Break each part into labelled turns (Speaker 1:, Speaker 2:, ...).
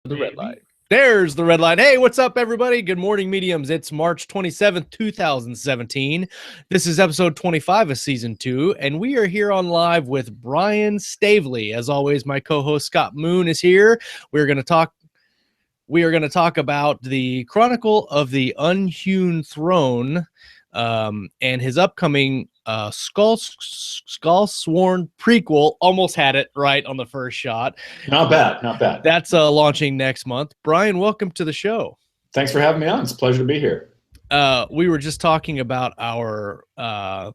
Speaker 1: The red light. There's the red light. Hey, what's up, everybody? Good morning, mediums. It's March 27th, 2017. This is episode 25 of season 2, and we are here on live with Brian Staveley. As always, my co-host Scott Moon is here. We are going to talk about the Chronicle of the Unhewn Throne, and his upcoming Skullsworn prequel. Almost had it right on the first shot.
Speaker 2: Not bad.
Speaker 1: That's launching next month. Brian, welcome to the show.
Speaker 2: Thanks for having me on. It's a pleasure to be here.
Speaker 1: We were just talking about our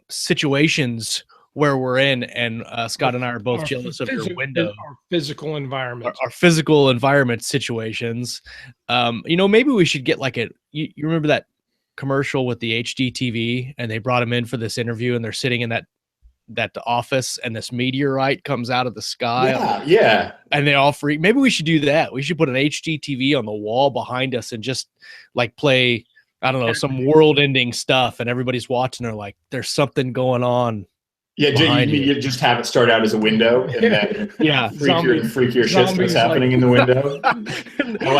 Speaker 1: situations where we're in, and Scott and I are both jealous of your window.
Speaker 3: Our physical environment.
Speaker 1: Our physical environment situations. Maybe we should get like you remember that commercial with the HD TV, and they brought him in for this interview, and they're sitting in that office, and this meteorite comes out of the sky.
Speaker 2: Yeah.
Speaker 1: And they all freak. Maybe we should do that. We should put an HD TV on the wall behind us and just like play, I don't know, some world-ending stuff, and everybody's watching. They're like, there's something going on.
Speaker 2: Yeah, you just have it start out as a window, and then freakier shit starts happening in the window.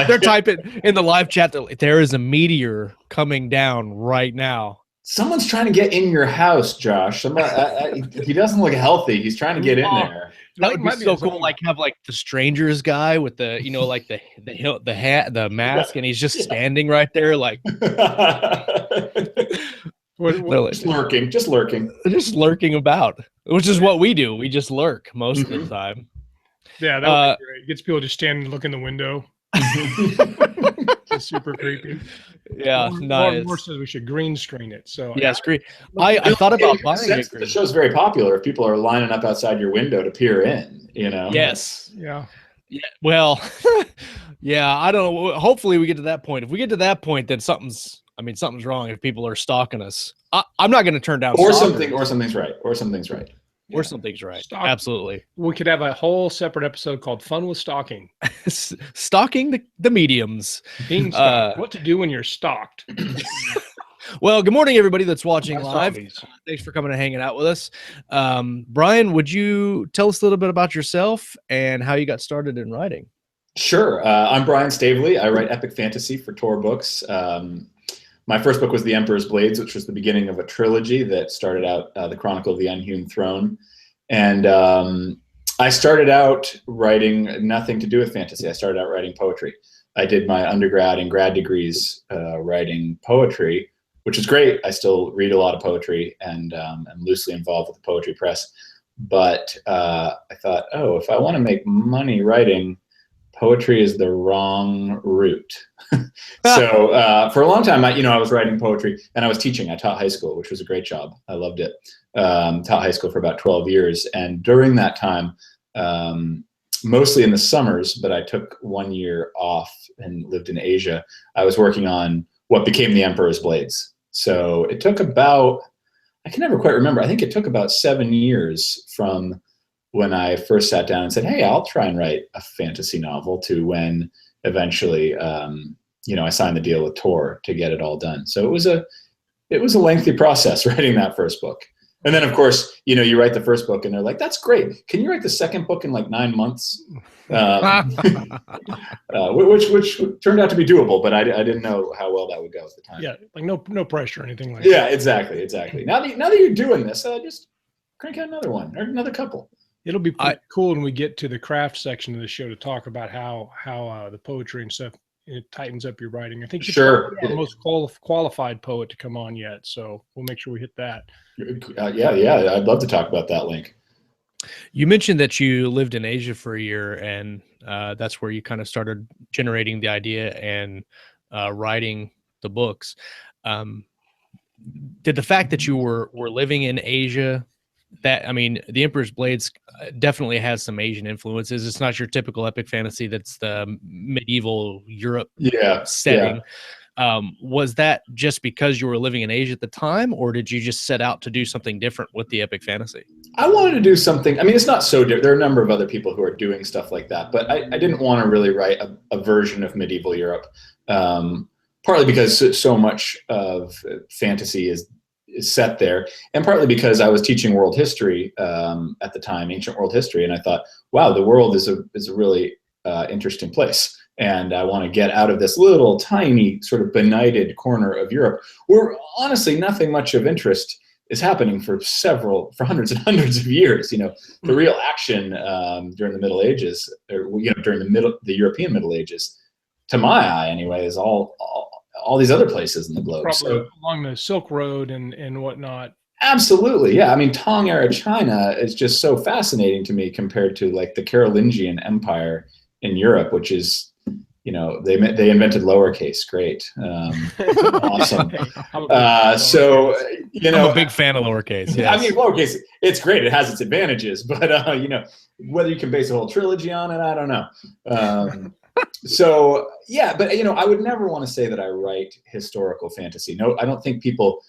Speaker 1: They're typing in the live chat that there is a meteor coming down right now.
Speaker 2: Someone's trying to get in your house, Josh. He doesn't look healthy. He's trying to get in there.
Speaker 1: That would be so cool. Like have like the strangers guy with the like the hat, the mask, and he's just standing right there, like.
Speaker 2: Just
Speaker 1: lurking about, which is what we do. We just lurk most of the time.
Speaker 3: Yeah, that would be great. It gets people to stand and look in the window. It's super creepy.
Speaker 1: Yeah, nice.
Speaker 3: More says we should green screen it. So
Speaker 1: yes, green. I thought about buying it.
Speaker 2: The show's very popular if people are lining up outside your window to peer in.
Speaker 1: Yes.
Speaker 3: Yeah.
Speaker 1: Well, yeah. I don't know. Hopefully, we get to that point. If we get to that point, then something's wrong if people are stalking us. I'm not going to turn down
Speaker 2: something's right.
Speaker 1: Absolutely.
Speaker 3: We could have a whole separate episode called Fun with Stalking.
Speaker 1: Stalking the mediums.
Speaker 3: Being stalked. What to do when you're stalked.
Speaker 1: Well, good morning, everybody that's watching live. Thanks for coming and hanging out with us. Brian, would you tell us a little bit about yourself and how you got started in writing?
Speaker 2: Sure. I'm Brian Staveley. I write epic fantasy for Tor Books. My first book was The Emperor's Blades, which was the beginning of a trilogy that started out the Chronicle of the Unhewn Throne. And I started out writing nothing to do with fantasy. I started out writing poetry. I did my undergrad and grad degrees writing poetry, which is great. I still read a lot of poetry, and I'm loosely involved with the poetry press. But I thought, if I want to make money writing, poetry is the wrong route. So for a long time, I was writing poetry, and I was teaching. I taught high school, which was a great job. I loved it. Taught high school for about 12 years. And during that time, mostly in the summers, but I took 1 year off and lived in Asia, I was working on what became The Emperor's Blades. So it took about, I can never quite remember, I think it took about 7 years from when I first sat down and said, hey, I'll try and write a fantasy novel, to when eventually, I signed the deal with Tor to get it all done. So it was a lengthy process writing that first book. And then, of course, you write the first book and they're like, that's great. Can you write the second book in like 9 months? Which turned out to be doable, but I didn't know how well that would go at the time.
Speaker 3: Yeah, like no pressure or anything like that.
Speaker 2: Yeah, exactly. Now that you're doing this, just crank out another one or another couple.
Speaker 3: It'll be cool when we get to the craft section of the show to talk about how the poetry and stuff, it tightens up your writing. I think you're the most qualified poet to come on yet, so we'll make sure we hit that.
Speaker 2: Yeah, I'd love to talk about that, Link.
Speaker 1: You mentioned that you lived in Asia for a year, and that's where you kind of started generating the idea and writing the books. Did the fact that you were living in Asia, The Emperor's Blades definitely has some Asian influences. It's not your typical epic fantasy that's the medieval Europe setting. Yeah. Was that just because you were living in Asia at the time, or did you just set out to do something different with the epic fantasy?
Speaker 2: I wanted to do something. It's not so different. There are a number of other people who are doing stuff like that, but I didn't want to really write a version of medieval Europe, partly because so much of fantasy is set there, and partly because I was teaching world history at the time, ancient world history, and I thought, wow, the world is a really interesting place. and I want to get out of this little tiny sort of benighted corner of Europe where honestly nothing much of interest is happening for hundreds and hundreds of years. You know, the real action during the Middle Ages, or during the European Middle Ages, to my eye anyway, is all these other places in the globe.
Speaker 3: Probably
Speaker 2: so
Speaker 3: along the Silk Road and whatnot.
Speaker 2: Absolutely, yeah. I mean, Tang era China is just so fascinating to me compared to like the Carolingian Empire in Europe, which is, they invented lowercase. Great, awesome. So
Speaker 1: I'm a big fan of lowercase. Yes.
Speaker 2: I mean, lowercase, it's great. It has its advantages, but whether you can base a whole trilogy on it, I don't know. So yeah, but I would never want to say that I write historical fantasy. No, I don't think people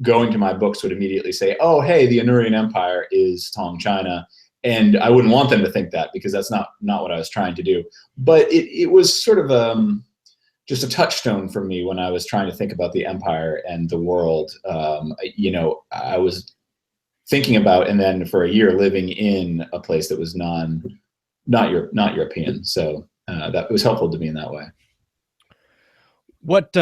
Speaker 2: going to my books would immediately say, oh, hey, the Anurian Empire is Tang China. And I wouldn't want them to think that, because that's not what I was trying to do. But it was sort of just a touchstone for me when I was trying to think about the empire and the world. I was thinking about, and then for a year living in a place that was not European. So that was helpful to me in that way.
Speaker 1: What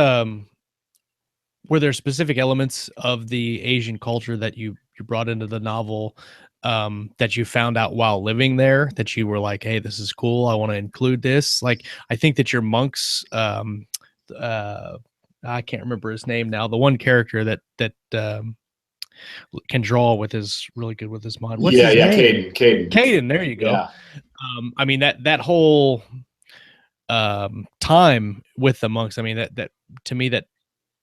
Speaker 1: were there specific elements of the Asian culture that you brought into the novel that you found out while living there that you were like, hey, this is cool, I want to include this? Like, I think that your monks, I can't remember his name now, the one character that can draw with really good with his mind. What's his name? Caden, there you go.
Speaker 2: Yeah.
Speaker 1: I mean, that whole time with the monks, I mean, that to me, that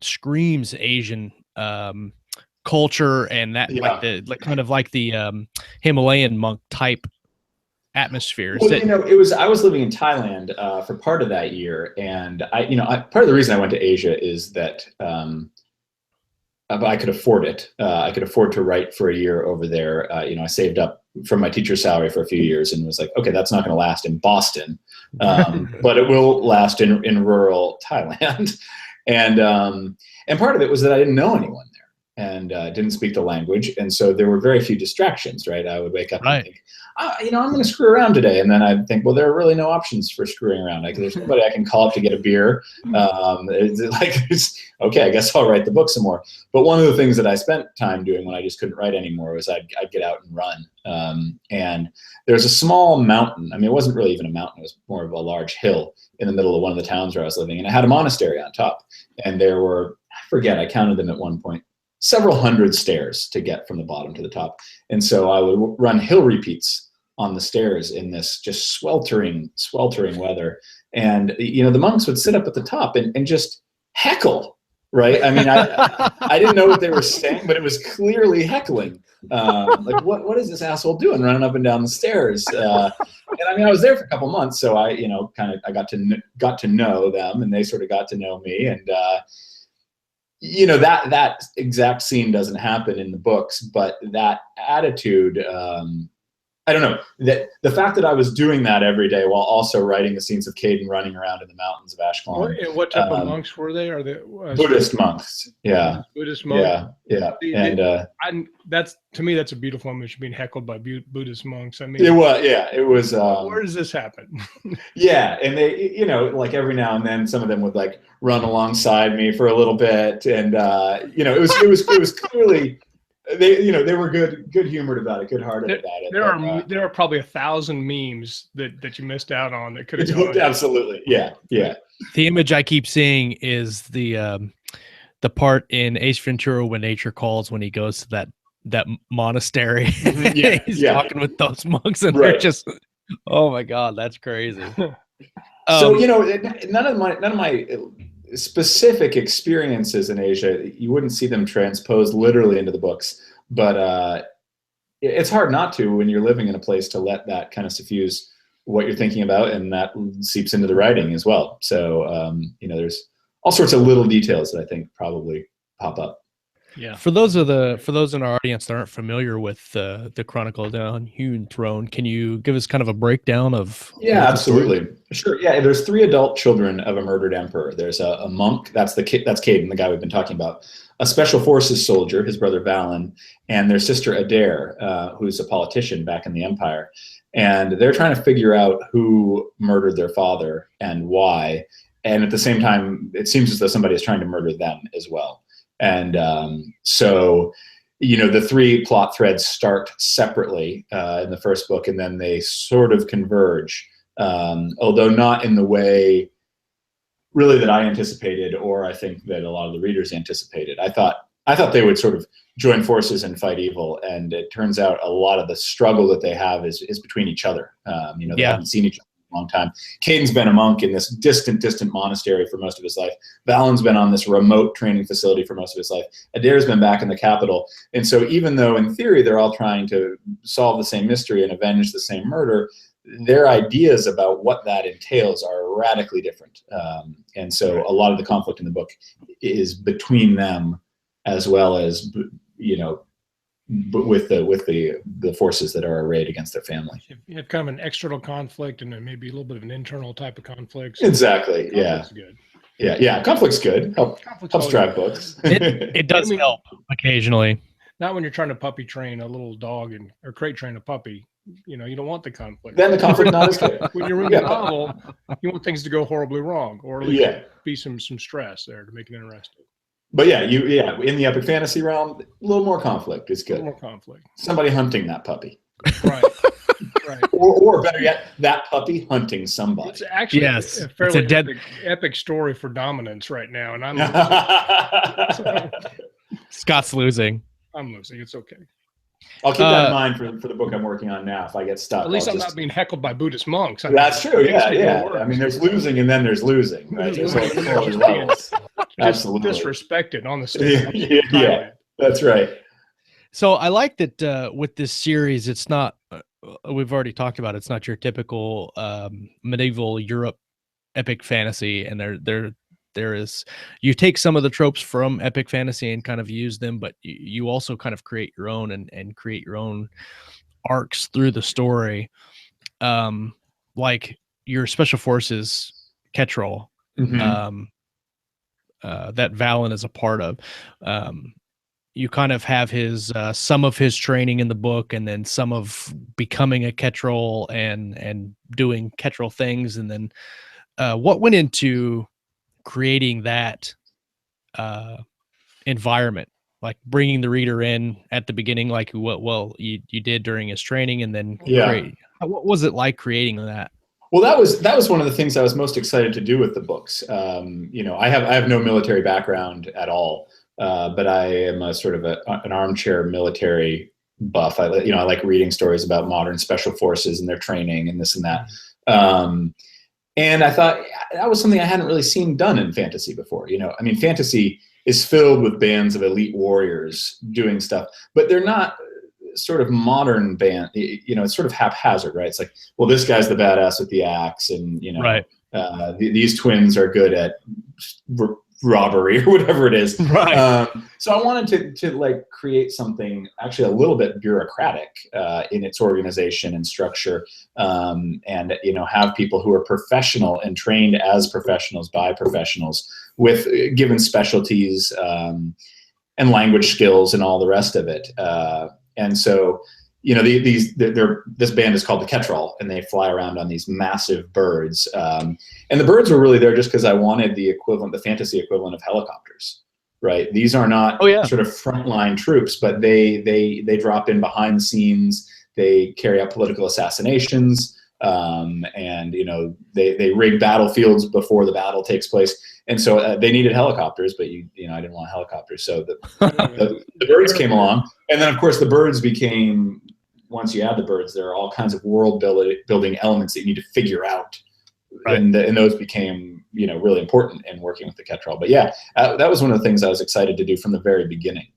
Speaker 1: screams Asian culture, and that like the Himalayan monk type atmospheres.
Speaker 2: Well, I was living in Thailand for part of that year, and part of the reason I went to Asia is that I could afford it. I could afford to write for a year over there. I saved up from my teacher's salary for a few years and was like, okay, that's not going to last in Boston, but it will last in rural Thailand. And part of it was that I didn't know anyone there and didn't speak the language. And so there were very few distractions, right? I would wake up and think, I'm going to screw around today. And then I'd think, well, there are really no options for screwing around. Like, there's nobody I can call up to get a beer. Okay, I guess I'll write the book some more. But one of the things that I spent time doing when I just couldn't write anymore was I'd get out and run. And there's a small mountain. I mean, it wasn't really even a mountain. It was more of a large hill in the middle of one of the towns where I was living. And it had a monastery on top. And there were, I counted them at one point, several hundred stairs to get from the bottom to the top. And so I would run hill repeats on the stairs in this just sweltering weather. And, the monks would sit up at the top and just heckle, right? I mean, I didn't know what they were saying, but it was clearly heckling. Like, what is this asshole doing running up and down the stairs? And I mean, I was there for a couple months, so I got to know them, and they sort of got to know me. And, that exact scene doesn't happen in the books, but that attitude, I don't know, that the fact that I was doing that every day while also writing the scenes of Caden running around in the mountains of Ashkelon.
Speaker 3: What type of monks were they? Are they
Speaker 2: Buddhist monks? Yeah.
Speaker 3: Buddhist monks.
Speaker 2: Yeah.
Speaker 3: And that's, to me, that's a beautiful image, being heckled by Buddhist monks. I mean,
Speaker 2: it was.
Speaker 3: Where does this happen?
Speaker 2: Yeah, and they, like every now and then, some of them would like run alongside me for a little bit, and it was clearly. They were good humored about it, good-hearted about it.
Speaker 3: There are probably 1,000 memes that you missed out on that could have gone.
Speaker 2: Absolutely, yeah.
Speaker 1: The image I keep seeing is the part in Ace Ventura: When Nature Calls, when he goes to that monastery. He's talking with those monks, and they're just, oh my god, that's crazy.
Speaker 2: So none of my specific experiences in Asia, you wouldn't see them transposed literally into the books, but it's hard not to when you're living in a place to let that kind of suffuse what you're thinking about, and that seeps into the writing as well. So there's all sorts of little details that I think probably pop up.
Speaker 3: Yeah.
Speaker 1: For those in our audience that aren't familiar with the Chronicle of the Unhewn Throne, can you give us kind of a breakdown of?
Speaker 2: Yeah, absolutely. Sure. Yeah, there's 3 adult children of a murdered emperor. There's a monk, that's Caden, the guy we've been talking about. A special forces soldier, his brother Valen, and their sister Adair, who's a politician back in the Empire. And they're trying to figure out who murdered their father and why. And at the same time, it seems as though somebody is trying to murder them as well. And so, the 3 plot threads start separately in the first book, and then they sort of converge, although not in the way really that I anticipated, or I think that a lot of the readers anticipated. I thought they would sort of join forces and fight evil, and it turns out a lot of the struggle that they have is between each other. They haven't seen each other in a long time. Caden's been a monk in this distant monastery for most of his life. Valen's been on this remote training facility for most of his life. Adair's been back in the capital. And so even though in theory they're all trying to solve the same mystery and avenge the same murder, their ideas about what that entails are radically different. And so a lot of the conflict in the book is between them, as well as, with the forces that are arrayed against their family.
Speaker 3: You have kind of an external conflict and then maybe a little bit of an internal type of conflict.
Speaker 2: So exactly.
Speaker 3: Conflict's good.
Speaker 2: Yeah. Conflict's good. Helps drive books.
Speaker 1: It does help occasionally.
Speaker 3: Not when you're trying to puppy train a little dog or crate train a puppy. You don't want the conflict.
Speaker 2: Then the conflict not as good.
Speaker 3: When you're reading a novel, you want things to go horribly wrong, or at least be some stress there to make it interesting.
Speaker 2: But in the epic fantasy realm, a little more conflict is good.
Speaker 3: A little more conflict.
Speaker 2: Somebody hunting that puppy.
Speaker 3: Right. Right.
Speaker 2: Or better yet, that puppy hunting somebody.
Speaker 3: It's actually a fairly epic story for dominance right now, and I'm losing.
Speaker 1: Scott's losing.
Speaker 3: I'm losing. It's okay.
Speaker 2: I'll keep that in mind for the book I'm working on now. If I get stuck,
Speaker 3: at least I'm not being heckled by Buddhist monks.
Speaker 2: That's true. Yeah. I mean, there's losing and then there's losing. Right? There's
Speaker 3: absolutely disrespected on the stage.
Speaker 2: Yeah, that's right.
Speaker 1: So I like that with this series, it's not. We've already talked about it, it's not your typical medieval Europe epic fantasy, and there is, you take some of the tropes from epic fantasy and kind of use them, but you also kind of create your own and create your own arcs through the story. Like your special forces Ketrol, that Valen is a part of. You kind of have his some of his training in the book, and then some of becoming a Ketrol and doing Ketrol things, and then what went into creating that environment, like bringing the reader in at the beginning, like what you did during his training, and then what was it like creating that?
Speaker 2: Well, that was one of the things I was most excited to do with the books. I have no military background at all, but I am a sort of an armchair military buff. I like reading stories about modern special forces and their training and this and that. And I thought that was something I hadn't really seen done in fantasy before. Fantasy is filled with bands of elite warriors doing stuff, but they're not sort of modern band. It's sort of haphazard, right? It's like, well, this guy's the badass with the axe, and
Speaker 1: right.
Speaker 2: These twins are good at robbery or whatever it is.
Speaker 1: Right.
Speaker 2: So I wanted to like create something actually a little bit bureaucratic in its organization and structure, and have people who are professional and trained as professionals by professionals with given specialties and language skills and all the rest of it. And so this band is called the Ketrol, and they fly around on these massive birds. And the birds were really there just because I wanted the fantasy equivalent of helicopters, right? These are not sort of frontline troops, but they drop in behind the scenes. They carry out political assassinations, and they rig battlefields before the battle takes place. And so they needed helicopters, but I didn't want helicopters. So the birds came along, and then of course the birds became. Once you add the birds, there are all kinds of world building elements that you need to figure out, right. and those became really important in working with the Ketrol. But that was one of the things I was excited to do from the very beginning.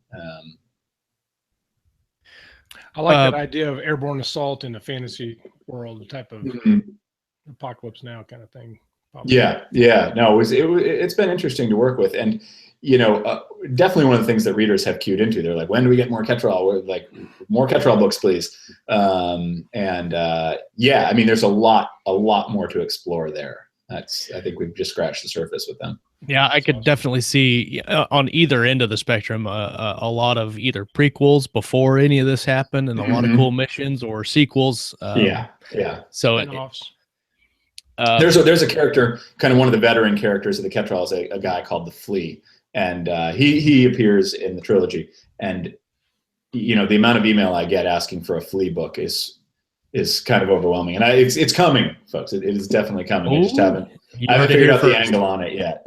Speaker 3: I like that idea of airborne assault in the fantasy world, the type of Apocalypse Now kind of thing.
Speaker 2: Probably. Yeah. No, it's been interesting to work with, and definitely one of the things that readers have queued into. They're like, when do we get more Ketrol? We're like, more Ketrol books, please. Yeah, I mean, there's a lot more to explore there. I think we've just scratched the surface with them.
Speaker 1: Yeah, I could definitely see on either end of the spectrum a lot of either prequels before any of this happened, and a lot of cool missions, or sequels.
Speaker 2: Yeah.
Speaker 1: So
Speaker 2: there's a character, kind of one of the veteran characters of the Ketrol, is a guy called the Flea, and he appears in the trilogy. And the amount of email I get asking for a Flea book is kind of overwhelming, and it's coming, folks. It is definitely coming. I just haven't figured out the angle on it yet.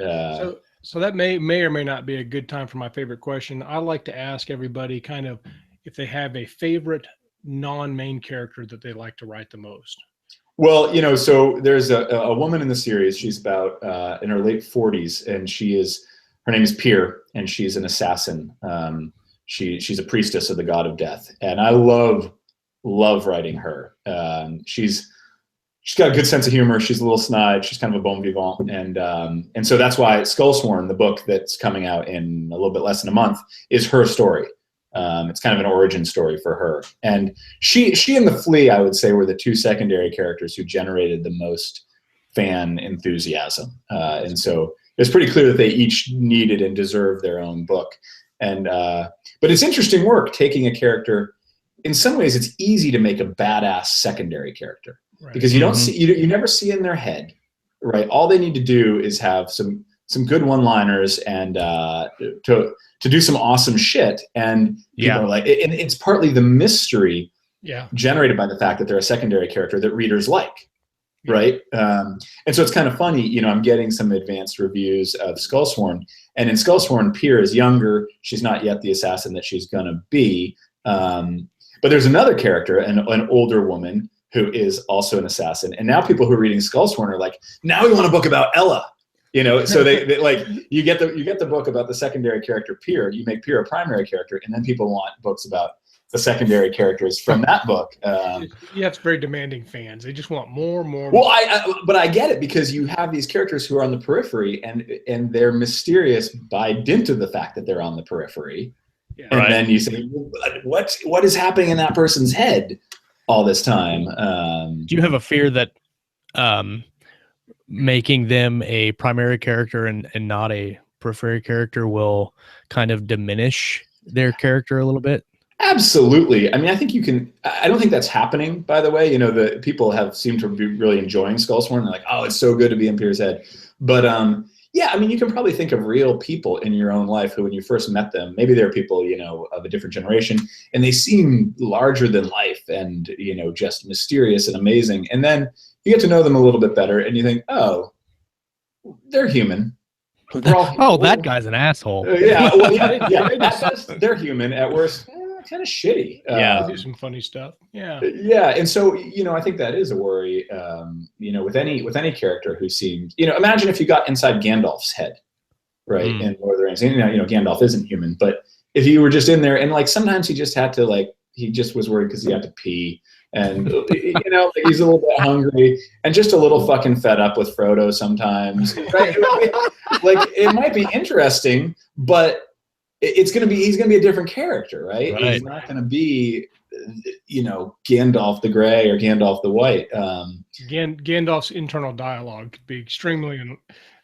Speaker 3: So that may or may not be a good time for my favorite question. I like to ask everybody kind of if they have a favorite non-main character that they like to write the most.
Speaker 2: Well, so there's a woman in the series. She's about in her late 40s, and her name is Pyr, and she's an assassin. She's a priestess of the god of death, and I love writing her. She's got a good sense of humor. She's a little snide. She's kind of a bon vivant, and so that's why Skullsworn, the book that's coming out in a little bit less than a month, is her story. It's kind of an origin story for her, and she and the Flea, I would say, were the two secondary characters who generated the most fan enthusiasm, and so it's pretty clear that they each needed and deserved their own book. And but it's interesting work taking a character. In some ways, it's easy to make a badass secondary character, right? Because you don't see, you never see in their head, right? All they need to do is have some good one-liners and to do some awesome shit. And people are like, and it's partly the mystery generated by the fact that they're a secondary character that readers like, right? And so it's kind of funny, I'm getting some advanced reviews of Skullsworn, and in Skullsworn, Pyr is younger. She's not yet the assassin that she's gonna be. But there's another character, an older woman, who is also an assassin. And now people who are reading Skullsworn are like, now we want a book about Ella. So they like, you get the book about the secondary character Pyr, you make Pyr a primary character, and then people want books about the secondary characters from that book.
Speaker 3: It's very demanding fans. They just want more.
Speaker 2: Well, but I get it, because you have these characters who are on the periphery, and they're mysterious by dint of the fact that they're on the periphery. Yeah, and then you say, what is happening in that person's head all this time?
Speaker 1: Do you have a fear that making them a primary character and not a periphery character will kind of diminish their character a little bit?
Speaker 2: Absolutely. I mean, I think I don't think that's happening, by the way. The people have seemed to be really enjoying Skullsworn. They're like, oh, it's so good to be in Pyr's head. But yeah, I mean, you can probably think of real people in your own life who, when you first met them, maybe they're people, of a different generation, and they seem larger than life and, just mysterious and amazing. And then you get to know them a little bit better, and you think, oh, they're human.
Speaker 1: That guy's an asshole.
Speaker 2: They're human at worst. Kind of shitty.
Speaker 3: Do some funny stuff.
Speaker 2: Yeah. And so, I think that is a worry, with any character who seems, imagine if you got inside Gandalf's head, right? In Lord of the Rings, Gandalf isn't human, but if you were just in there, and like, sometimes he just had to, he just was worried because he had to pee, and, he's a little bit hungry and just a little fucking fed up with Frodo sometimes, right? Like, it might be interesting, but he's going to be a different character, right? He's not going to be, Gandalf the Gray or Gandalf the White.
Speaker 3: Gandalf's internal dialogue could be extremely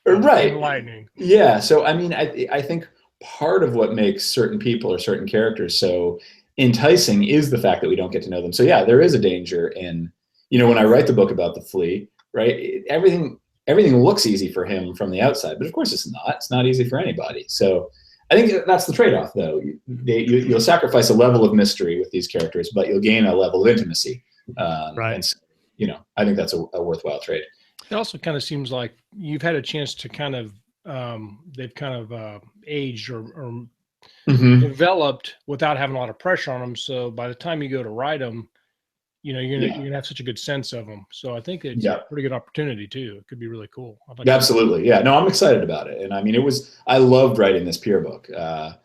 Speaker 3: enlightening.
Speaker 2: Yeah. So, I mean, I think part of what makes certain people or certain characters so enticing is the fact that we don't get to know them. So yeah, there is a danger in, when I write the book about the Flea, right? Everything looks easy for him from the outside, but of course it's not. It's not easy for anybody. So I think that's the trade-off, though. You'll sacrifice a level of mystery with these characters, but you'll gain a level of intimacy. And so, I think that's a worthwhile trade.
Speaker 3: It also kind of seems like you've had a chance to kind of they've kind of aged or developed without having a lot of pressure on them. So by the time you go to write them, you're gonna have such a good sense of them. So I think it's a pretty good opportunity too. It could be really cool.
Speaker 2: Absolutely, yeah. No, I'm excited about it, and I mean, I loved writing this Pyr book, and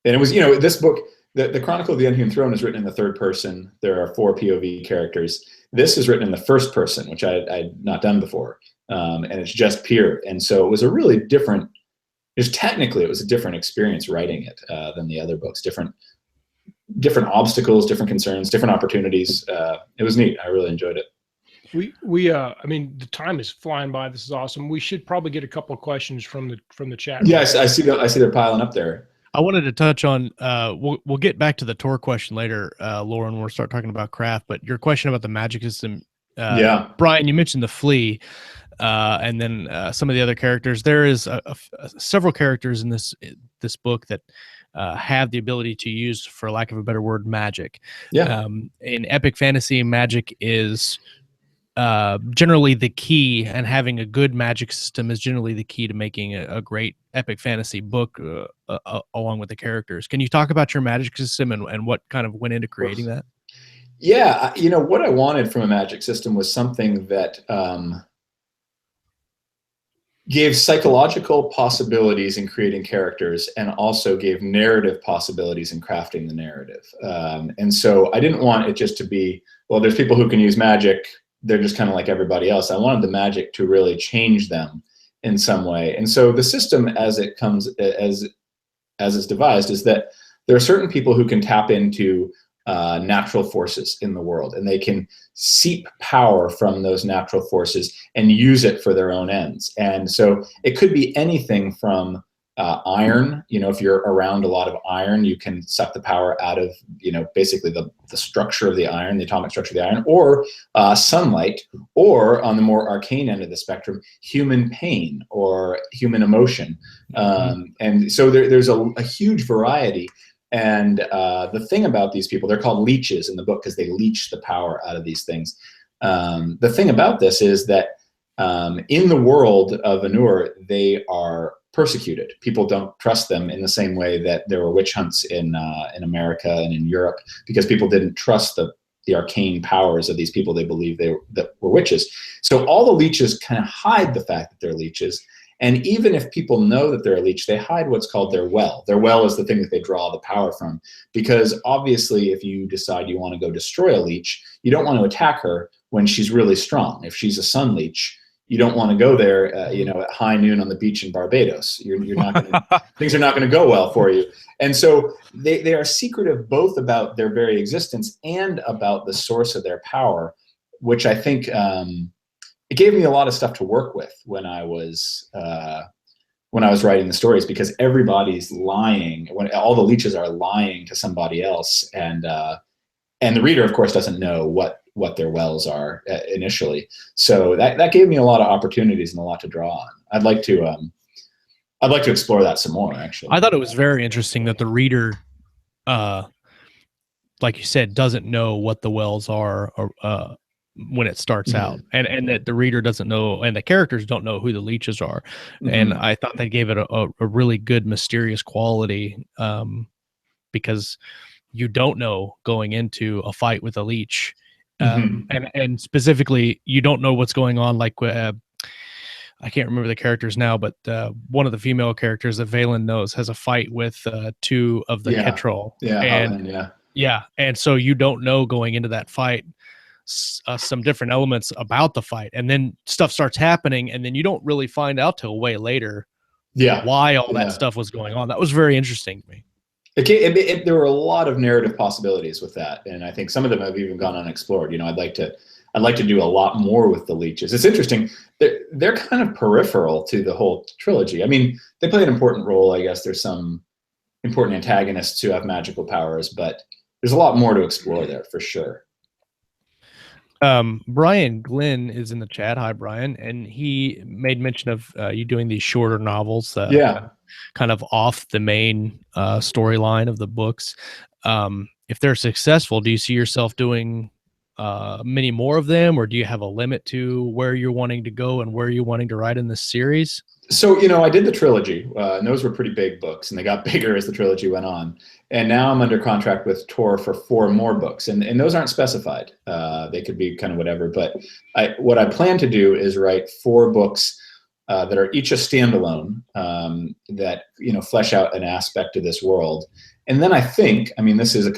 Speaker 2: it was, this book, the Chronicle of the Unhewn Throne is written in the third person. There are 4 POV characters. This is written in the first person, which I'd not done before, and it's just Pyr, and so it was a really different just technically it was a different experience writing it than the other books. Different obstacles, different concerns, different opportunities. It was neat. I really enjoyed it.
Speaker 3: I mean, the time is flying by. This is awesome. We should probably get a couple of questions from the chat.
Speaker 2: Yes, I see they're piling up there.
Speaker 1: I wanted to touch on, we'll get back to the Tor question later, Lauren, we'll start talking about craft, but your question about the magic system, Brian, you mentioned the flea, and then some of the other characters. There is several characters in this book that have the ability to use, for lack of a better word, magic. In epic fantasy, magic is generally the key, and having a good magic system is generally the key to making a great epic fantasy book along with the characters. Can you talk about your magic system and what kind of went into creating that?
Speaker 2: Yeah, what I wanted from a magic system was something that gave psychological possibilities in creating characters and also gave narrative possibilities in crafting the narrative. And so I didn't want it just to be, well, there's people who can use magic, they're just kind of like everybody else. I wanted the magic to really change them in some way. And so the system as it's devised is that there are certain people who can tap into natural forces in the world, and they can seep power from those natural forces and use it for their own ends. And so it could be anything from iron. If you're around a lot of iron, you can suck the power out of, basically the structure of the iron, the atomic structure of the iron, or sunlight, or on the more arcane end of the spectrum, human pain or human emotion. And so there's a huge variety. And the thing about these people, they're called leeches in the book because they leech the power out of these things. The thing about this is that in the world of Anur, they are persecuted. People don't trust them in the same way that there were witch hunts in America and in Europe, because people didn't trust the arcane powers of these people they believed that were witches. So all the leeches kind of hide the fact that they're leeches. And even if people know that they're a leech, they hide what's called their well. Their well is the thing that they draw the power from. Because obviously, if you decide you want to go destroy a leech, you don't want to attack her when she's really strong. If she's a sun leech, you don't want to go there, at high noon on the beach in Barbados. You're not gonna, things are not going to go well for you. And so they are secretive both about their very existence and about the source of their power, which I think it gave me a lot of stuff to work with when I was writing the stories, because everybody's lying. When all the leeches are lying to somebody else, and the reader, of course, doesn't know what their wells are initially. So that gave me a lot of opportunities and a lot to draw on. I'd like to explore that some more, actually.
Speaker 1: I thought it was very interesting that the reader, like you said, doesn't know what the wells are when it starts out, and that the reader doesn't know, and the characters don't know who the leeches are. And I thought that gave it a really good mysterious quality, because you don't know going into a fight with a leech. And specifically, you don't know what's going on. Like, I can't remember the characters now, but one of the female characters that Valen knows has a fight with two of the Ketrol. And so you don't know going into that fight some different elements about the fight, and then stuff starts happening, and then you don't really find out till way later why all that stuff was going on. That was very interesting to me.
Speaker 2: There were a lot of narrative possibilities with that, and I think some of them have even gone unexplored. I'd like to do a lot more with the leeches. It's interesting. They're kind of peripheral to the whole trilogy. I mean, they play an important role. I guess there's some important antagonists who have magical powers, but there's a lot more to explore there for sure.
Speaker 1: Brian Glenn is in the chat. Hi, Brian. And he made mention of you doing these shorter novels, kind of off the main storyline of the books. If they're successful, do you see yourself doing many more of them, or do you have a limit to where you're wanting to go and where you're wanting to write in this series?
Speaker 2: So, I did the trilogy, and those were pretty big books, and they got bigger as the trilogy went on. And now I'm under contract with Tor for 4 more books, and those aren't specified. They could be kind of whatever, but what I plan to do is write 4 books that are each a standalone, that, flesh out an aspect of this world. And then I think, this is a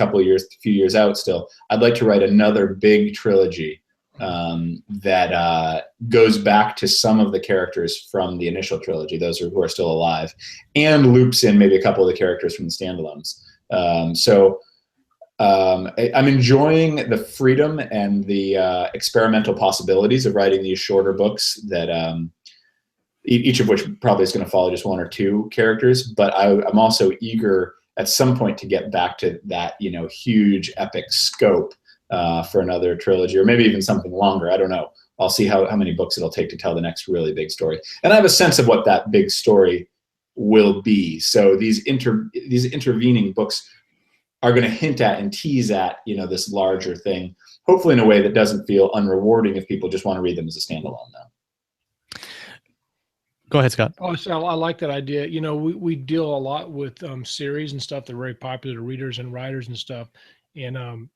Speaker 2: few years out still, I'd like to write another big trilogy that goes back to some of the characters from the initial trilogy, those who are still alive, and loops in maybe a couple of the characters from the standalones. I'm enjoying the freedom and the experimental possibilities of writing these shorter books that each of which probably is going to follow just one or two characters. But I'm also eager at some point to get back to that, huge epic scope for another trilogy, or maybe even something longer. I don't know. I'll see how many books it'll take to tell the next really big story. And I have a sense of what that big story will be. So these intervening books are going to hint at and tease at, this larger thing, hopefully in a way that doesn't feel unrewarding if people just want to read them as a standalone though.
Speaker 1: Go ahead, Scott.
Speaker 3: Oh, so I like that idea. We deal a lot with series and stuff that are very popular to readers and writers and stuff. And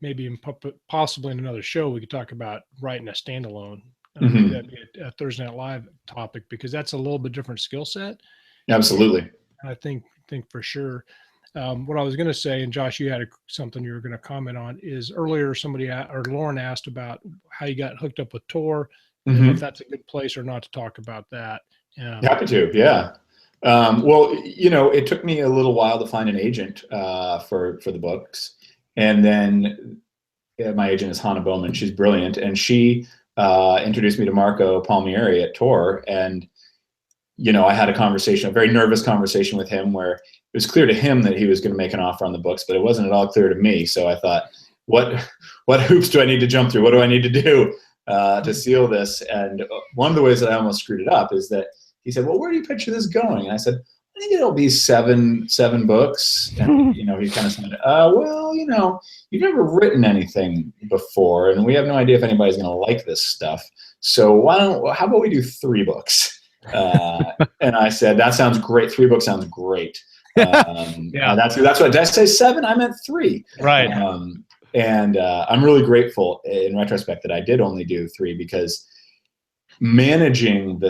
Speaker 3: maybe possibly in another show, we could talk about writing a standalone. That'd be a Thursday Night Live topic, because that's a little bit different skill set.
Speaker 2: Absolutely.
Speaker 3: And I think for sure. What I was going to say, and Josh, you had something you were going to comment on, is earlier Lauren asked about how you got hooked up with Tor, and if that's a good place or not to talk about that.
Speaker 2: Happy to, yeah. Well, it took me a little while to find an agent for the books, and then my agent is Hannah Bowman. She's brilliant, and she introduced me to Marco Palmieri at Tor, and I had a very nervous conversation with him where it was clear to him that he was going to make an offer on the books, but it wasn't at all clear to me. So I thought, what hoops do I need to jump through? What do I need to do to seal this? And one of the ways that I almost screwed it up is that he said, well, where do you picture this going? And I said, I think it'll be seven books. And, he kind of said, well, you've never written anything before, and we have no idea if anybody's going to like this stuff. So how about we do 3 books? And I said, that sounds great. 3 books sounds great. Yeah, that's what, did I say 7? I meant 3.
Speaker 1: Right.
Speaker 2: And I'm really grateful in retrospect that I did only do 3, because managing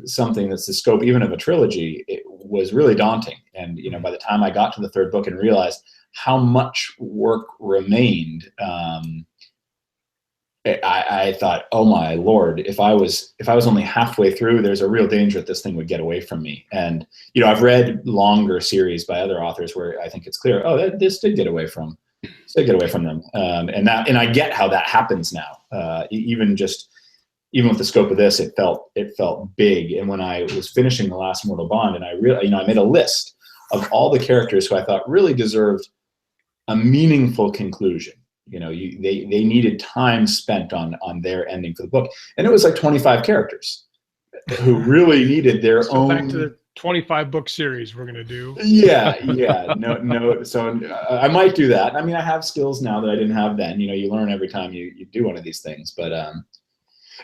Speaker 2: something that's the scope even of a trilogy, it was really daunting. And by the time I got to the 3rd book and realized how much work remained, I thought, oh my Lord, if I was only halfway through, there's a real danger that this thing would get away from me. And, I've read longer series by other authors where I think it's clear, this did get away from them. And I get how that happens now. Even with the scope of this, it felt big. And when I was finishing The Last Mortal Bond, and I made a list of all the characters who I thought really deserved a meaningful conclusion. They needed time spent on their ending for the book, and it was like 25 characters who really needed their own.
Speaker 3: Back to the 25 book series we're gonna do.
Speaker 2: Yeah. No. So I might do that. I mean, I have skills now that I didn't have then. You learn every time you do one of these things. But and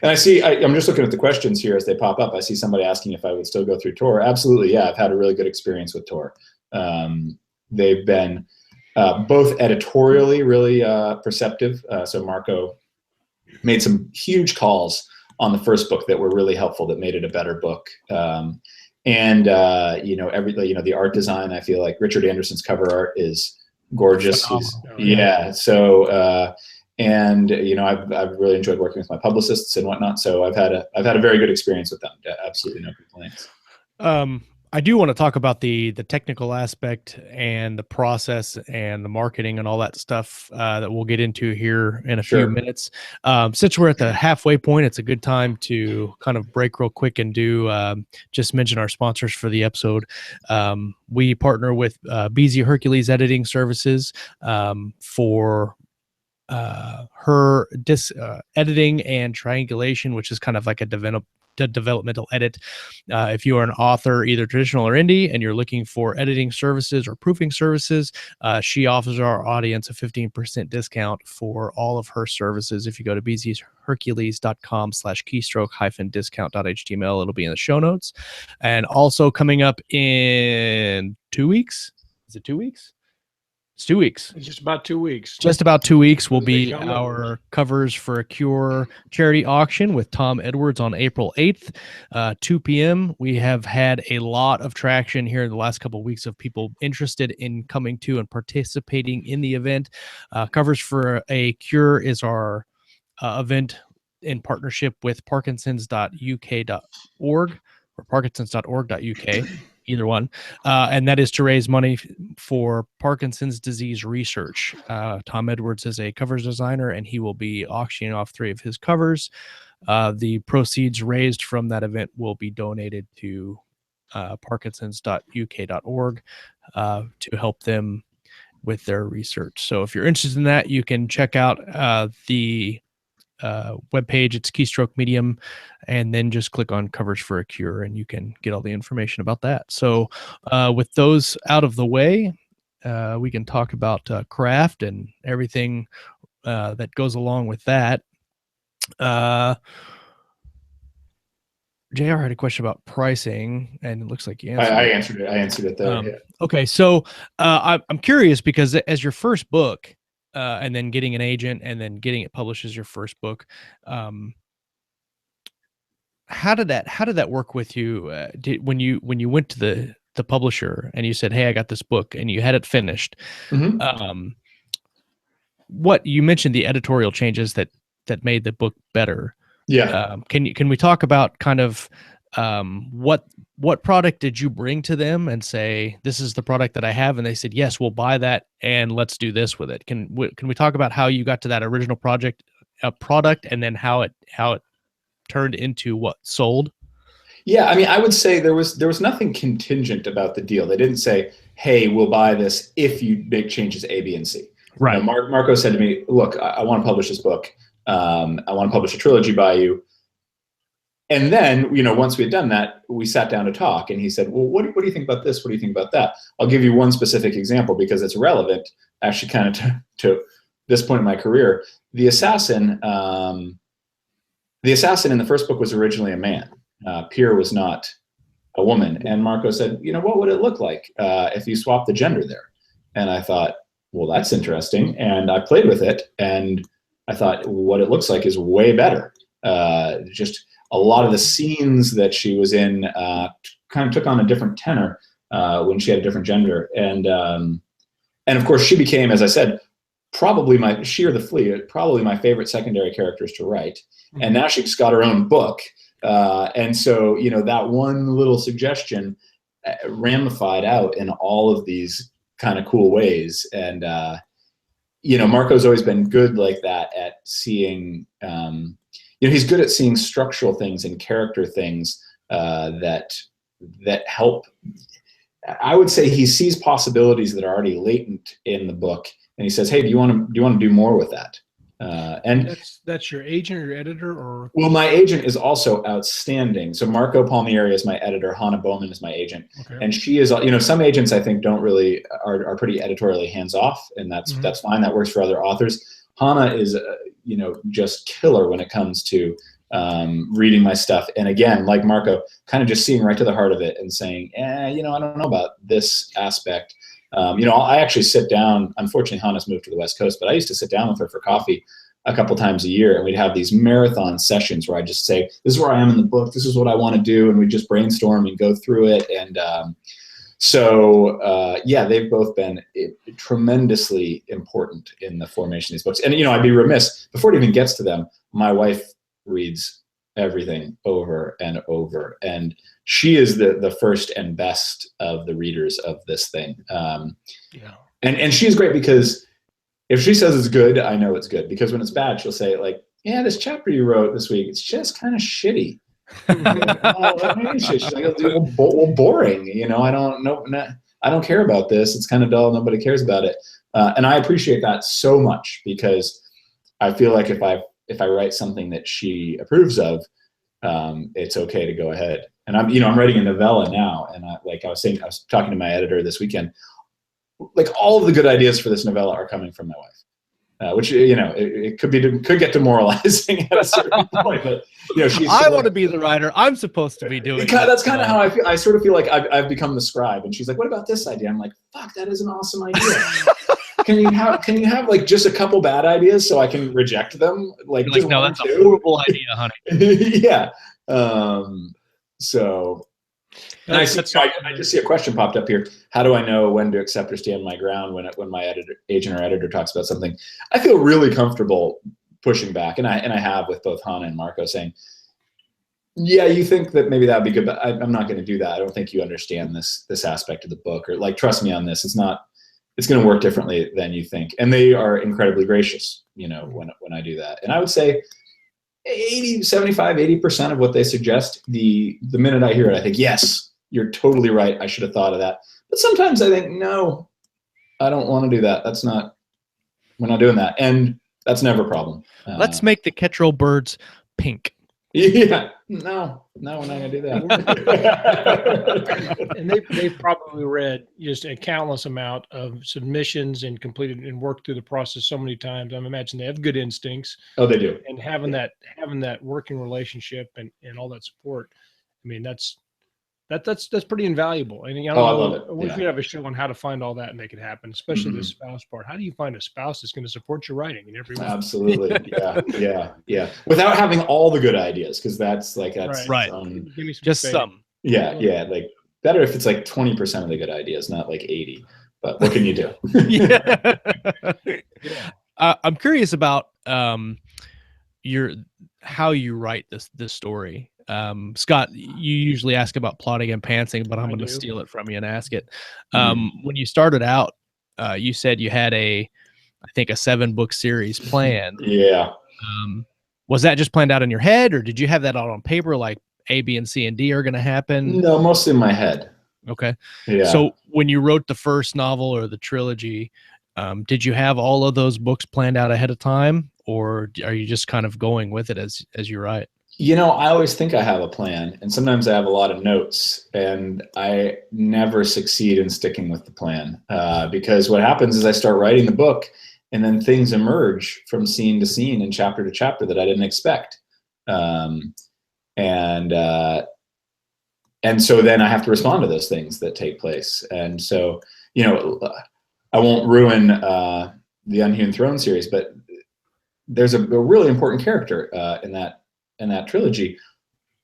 Speaker 2: I see. I'm just looking at the questions here as they pop up. I see somebody asking if I would still go through Tor. Absolutely. Yeah, I've had a really good experience with Tor. They've been. Both editorially really perceptive. So Marco made some huge calls on the first book that were really helpful, that made it a better book. And the art design, I feel like Richard Anderson's cover art is gorgeous. So and I've really enjoyed working with my publicists and whatnot. So I've had a very good experience with them. Absolutely no complaints.
Speaker 1: I do want to talk about the technical aspect and the process and the marketing and all that stuff that we'll get into here in a few minutes. Since we're at the halfway point, it's a good time to kind of break real quick and do just mention our sponsors for the episode. We partner with BZ Hercules Editing Services for her editing and triangulation, which is kind of like a developmental edit. If you are an author, either traditional or indie, and you're looking for editing services or proofing services, she offers our audience a 15% discount for all of her services. If you go to bzhercules.com/keystroke-discount.html, it'll be in the show notes. And also coming up in 2 weeks, is it 2 weeks? It's 2 weeks.
Speaker 3: It's just about 2 weeks.
Speaker 1: Just about 2 weeks will be our covers for a Cure charity auction with Tom Edwards on April 8th, 2 p.m. We have had a lot of traction here in the last couple of weeks of people interested in coming to and participating in the event. Covers for a Cure is our event in partnership with parkinsons.uk.org or parkinsons.org.uk, either one. And that is to raise money for Parkinson's disease research. Tom Edwards is a covers designer, and he will be auctioning off 3 of his covers. The proceeds raised from that event will be donated to parkinsons.uk.org to help them with their research. So if you're interested in that, you can check out the webpage. It's Keystroke Medium, and then just click on Covers for a Cure, and you can get all the information about that. So with those out of the way, we can talk about craft and everything that goes along with that. JR had a question about pricing, and it looks like you answered
Speaker 2: I answered it. I answered it there. Yeah.
Speaker 1: Okay, so I'm curious, because as your first book, and then getting an agent, and then getting it published as your first book, how did that work with you? When you went to the publisher and you said, "Hey, I got this book," and you had it finished?
Speaker 2: Mm-hmm.
Speaker 1: What you mentioned, the editorial changes that made the book better.
Speaker 2: Yeah.
Speaker 1: Can we talk about kind of what product did you bring to them and say, "This is the product that I have," and they said, "Yes, we'll buy that and let's do this with it"? Can we talk about how you got to that original product, and then how it turned into what sold?
Speaker 2: Yeah, I mean, I would say there was nothing contingent about the deal. They didn't say, "Hey, we'll buy this if you make changes A, B, and C."
Speaker 1: Right.
Speaker 2: You know, Marco said to me, "Look, I want to publish this book. I want to publish a trilogy by you." And then, you know, once we had done that, we sat down to talk, and he said, "Well, what do you think about this? What do you think about that?" I'll give you one specific example because it's relevant, actually, kind of to this point in my career. The assassin in the first book was originally a man. Pierre was not a woman. And Marco said, "You know, what would it look like if you swapped the gender there?" And I thought, well, that's interesting. And I played with it, and I thought what it looks like is way better. Just a lot of the scenes that she was in kind of took on a different tenor when she had a different gender. And of course, she became, as I said, probably She or the Flea, probably my favorite secondary characters to write. Mm-hmm. And now she's got her own book. And so, you know, that one little suggestion ramified out in all of these kind of cool ways. And, you know, Marco's always been good like that at seeing, you know, he's good at seeing structural things and character things that help. I would say he sees possibilities that are already latent in the book, and he says, "Hey, do you want to do more with that?" And
Speaker 3: that's your agent or your editor, or? Well,
Speaker 2: my agent is also outstanding. So Marco Palmieri is my editor. Hannah Bowman is my agent. Okay. And she is, you know, some agents I think don't really are pretty editorially hands off, and that's fine. That works for other authors. Hannah is, you know, just killer when it comes to reading my stuff. And again, like Marco, kind of just seeing right to the heart of it and saying, you know, I don't know about this aspect. You know, I actually sit down. Unfortunately, Hannah's moved to the West Coast, but I used to sit down with her for coffee a couple times a year, and we'd have these marathon sessions where I just say, "This is where I am in the book. This is what I want to do," and we just brainstorm and go through it. And yeah, they've both been tremendously important in the formation of these books. And you know, I'd be remiss before it even gets to them. My wife reads everything over and over, and she is the first and best of the readers of this thing. Yeah. And she's great because if she says it's good, I know it's good, because when it's bad, she'll say like, "Yeah, this chapter you wrote this week, it's just kind of shitty." She's like, "Well, boring, you know, I don't care about this. It's kind of dull. Nobody cares about it." And I appreciate that so much, because I feel like if I write something that she approves of, it's okay to go ahead. And I'm writing a novella now, and I was talking to my editor this weekend. Like, all of the good ideas for this novella are coming from my wife, which, you know, it could get demoralizing at a certain point. But you know,
Speaker 1: I want to be the writer. I'm supposed to be doing.
Speaker 2: That's kind of how I feel. I sort of feel like I've become the scribe, and she's like, "What about this idea?" I'm like, "Fuck, that is an awesome idea." Can you have like just a couple bad ideas so I can reject them? Like
Speaker 1: no, that's a horrible idea, honey.
Speaker 2: Yeah. So, and I just see a question popped up here. How do I know when to accept or stand my ground when my agent or editor talks about something? I feel really comfortable pushing back, and I have with both Hannah and Marco, saying, yeah, you think that maybe that would be good, but I'm not going to do that. I don't think you understand this aspect of the book, or like, trust me on this. It's going to work differently than you think. And they are incredibly gracious, you know, when I do that. And I would say 80% of what they suggest, the minute I hear it, I think, yes, you're totally right. I should have thought of that. But sometimes I think, no, I don't want to do that. We're not doing that. And that's never a problem.
Speaker 1: Let's make the Kestrel birds pink.
Speaker 2: Yeah, no, we're not gonna do that.
Speaker 3: And they've probably read just a countless amount of submissions and completed and worked through the process so many times. I imagine they have good instincts.
Speaker 2: Oh, they do.
Speaker 3: And having that working relationship and all that support, I mean, that's pretty invaluable. And
Speaker 2: I love it.
Speaker 3: We should have a show on how to find all that and make it happen, especially the spouse part. How do you find a spouse that's going to support your writing in every way?
Speaker 2: Absolutely. Yeah. Without having all the good ideas, because that's
Speaker 1: right.
Speaker 3: Give me some
Speaker 1: just
Speaker 3: space.
Speaker 1: some.
Speaker 2: Yeah. Like, better if it's like 20% of the good ideas, not like 80. But what can you do?
Speaker 1: Yeah. I'm curious about how you write this story. Scott, you usually ask about plotting and pantsing, but I'm going to steal it from you and ask it. When you started out, you said you had I think a 7-book series planned.
Speaker 2: Yeah.
Speaker 1: Was that just planned out in your head, or did you have that out on paper, like A, B, and C, and D are going to happen?
Speaker 2: No, mostly in my head.
Speaker 1: Okay.
Speaker 2: Yeah.
Speaker 1: So when you wrote the first novel or the trilogy, did you have all of those books planned out ahead of time, or are you just kind of going with it as you write?
Speaker 2: You know, I always think I have a plan, and sometimes I have a lot of notes, and I never succeed in sticking with the plan, because what happens is I start writing the book, and then things emerge from scene to scene and chapter to chapter that I didn't expect. And so then I have to respond to those things that take place. And so, you know, I won't ruin the Unhewn Throne series, but there's a really important character in that trilogy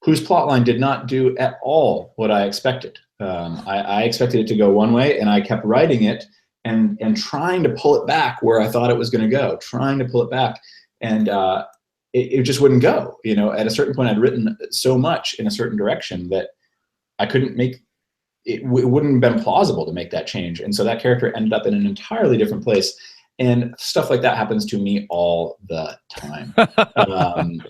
Speaker 2: whose plotline did not do at all what I expected. I expected it to go one way, and I kept writing it and trying to pull it back where I thought it was going to go, trying to pull it back, and it just wouldn't go. You know, at a certain point, I'd written so much in a certain direction that I couldn't make it. It wouldn't have been plausible to make that change, and so that character ended up in an entirely different place. And stuff like that happens to me all the time.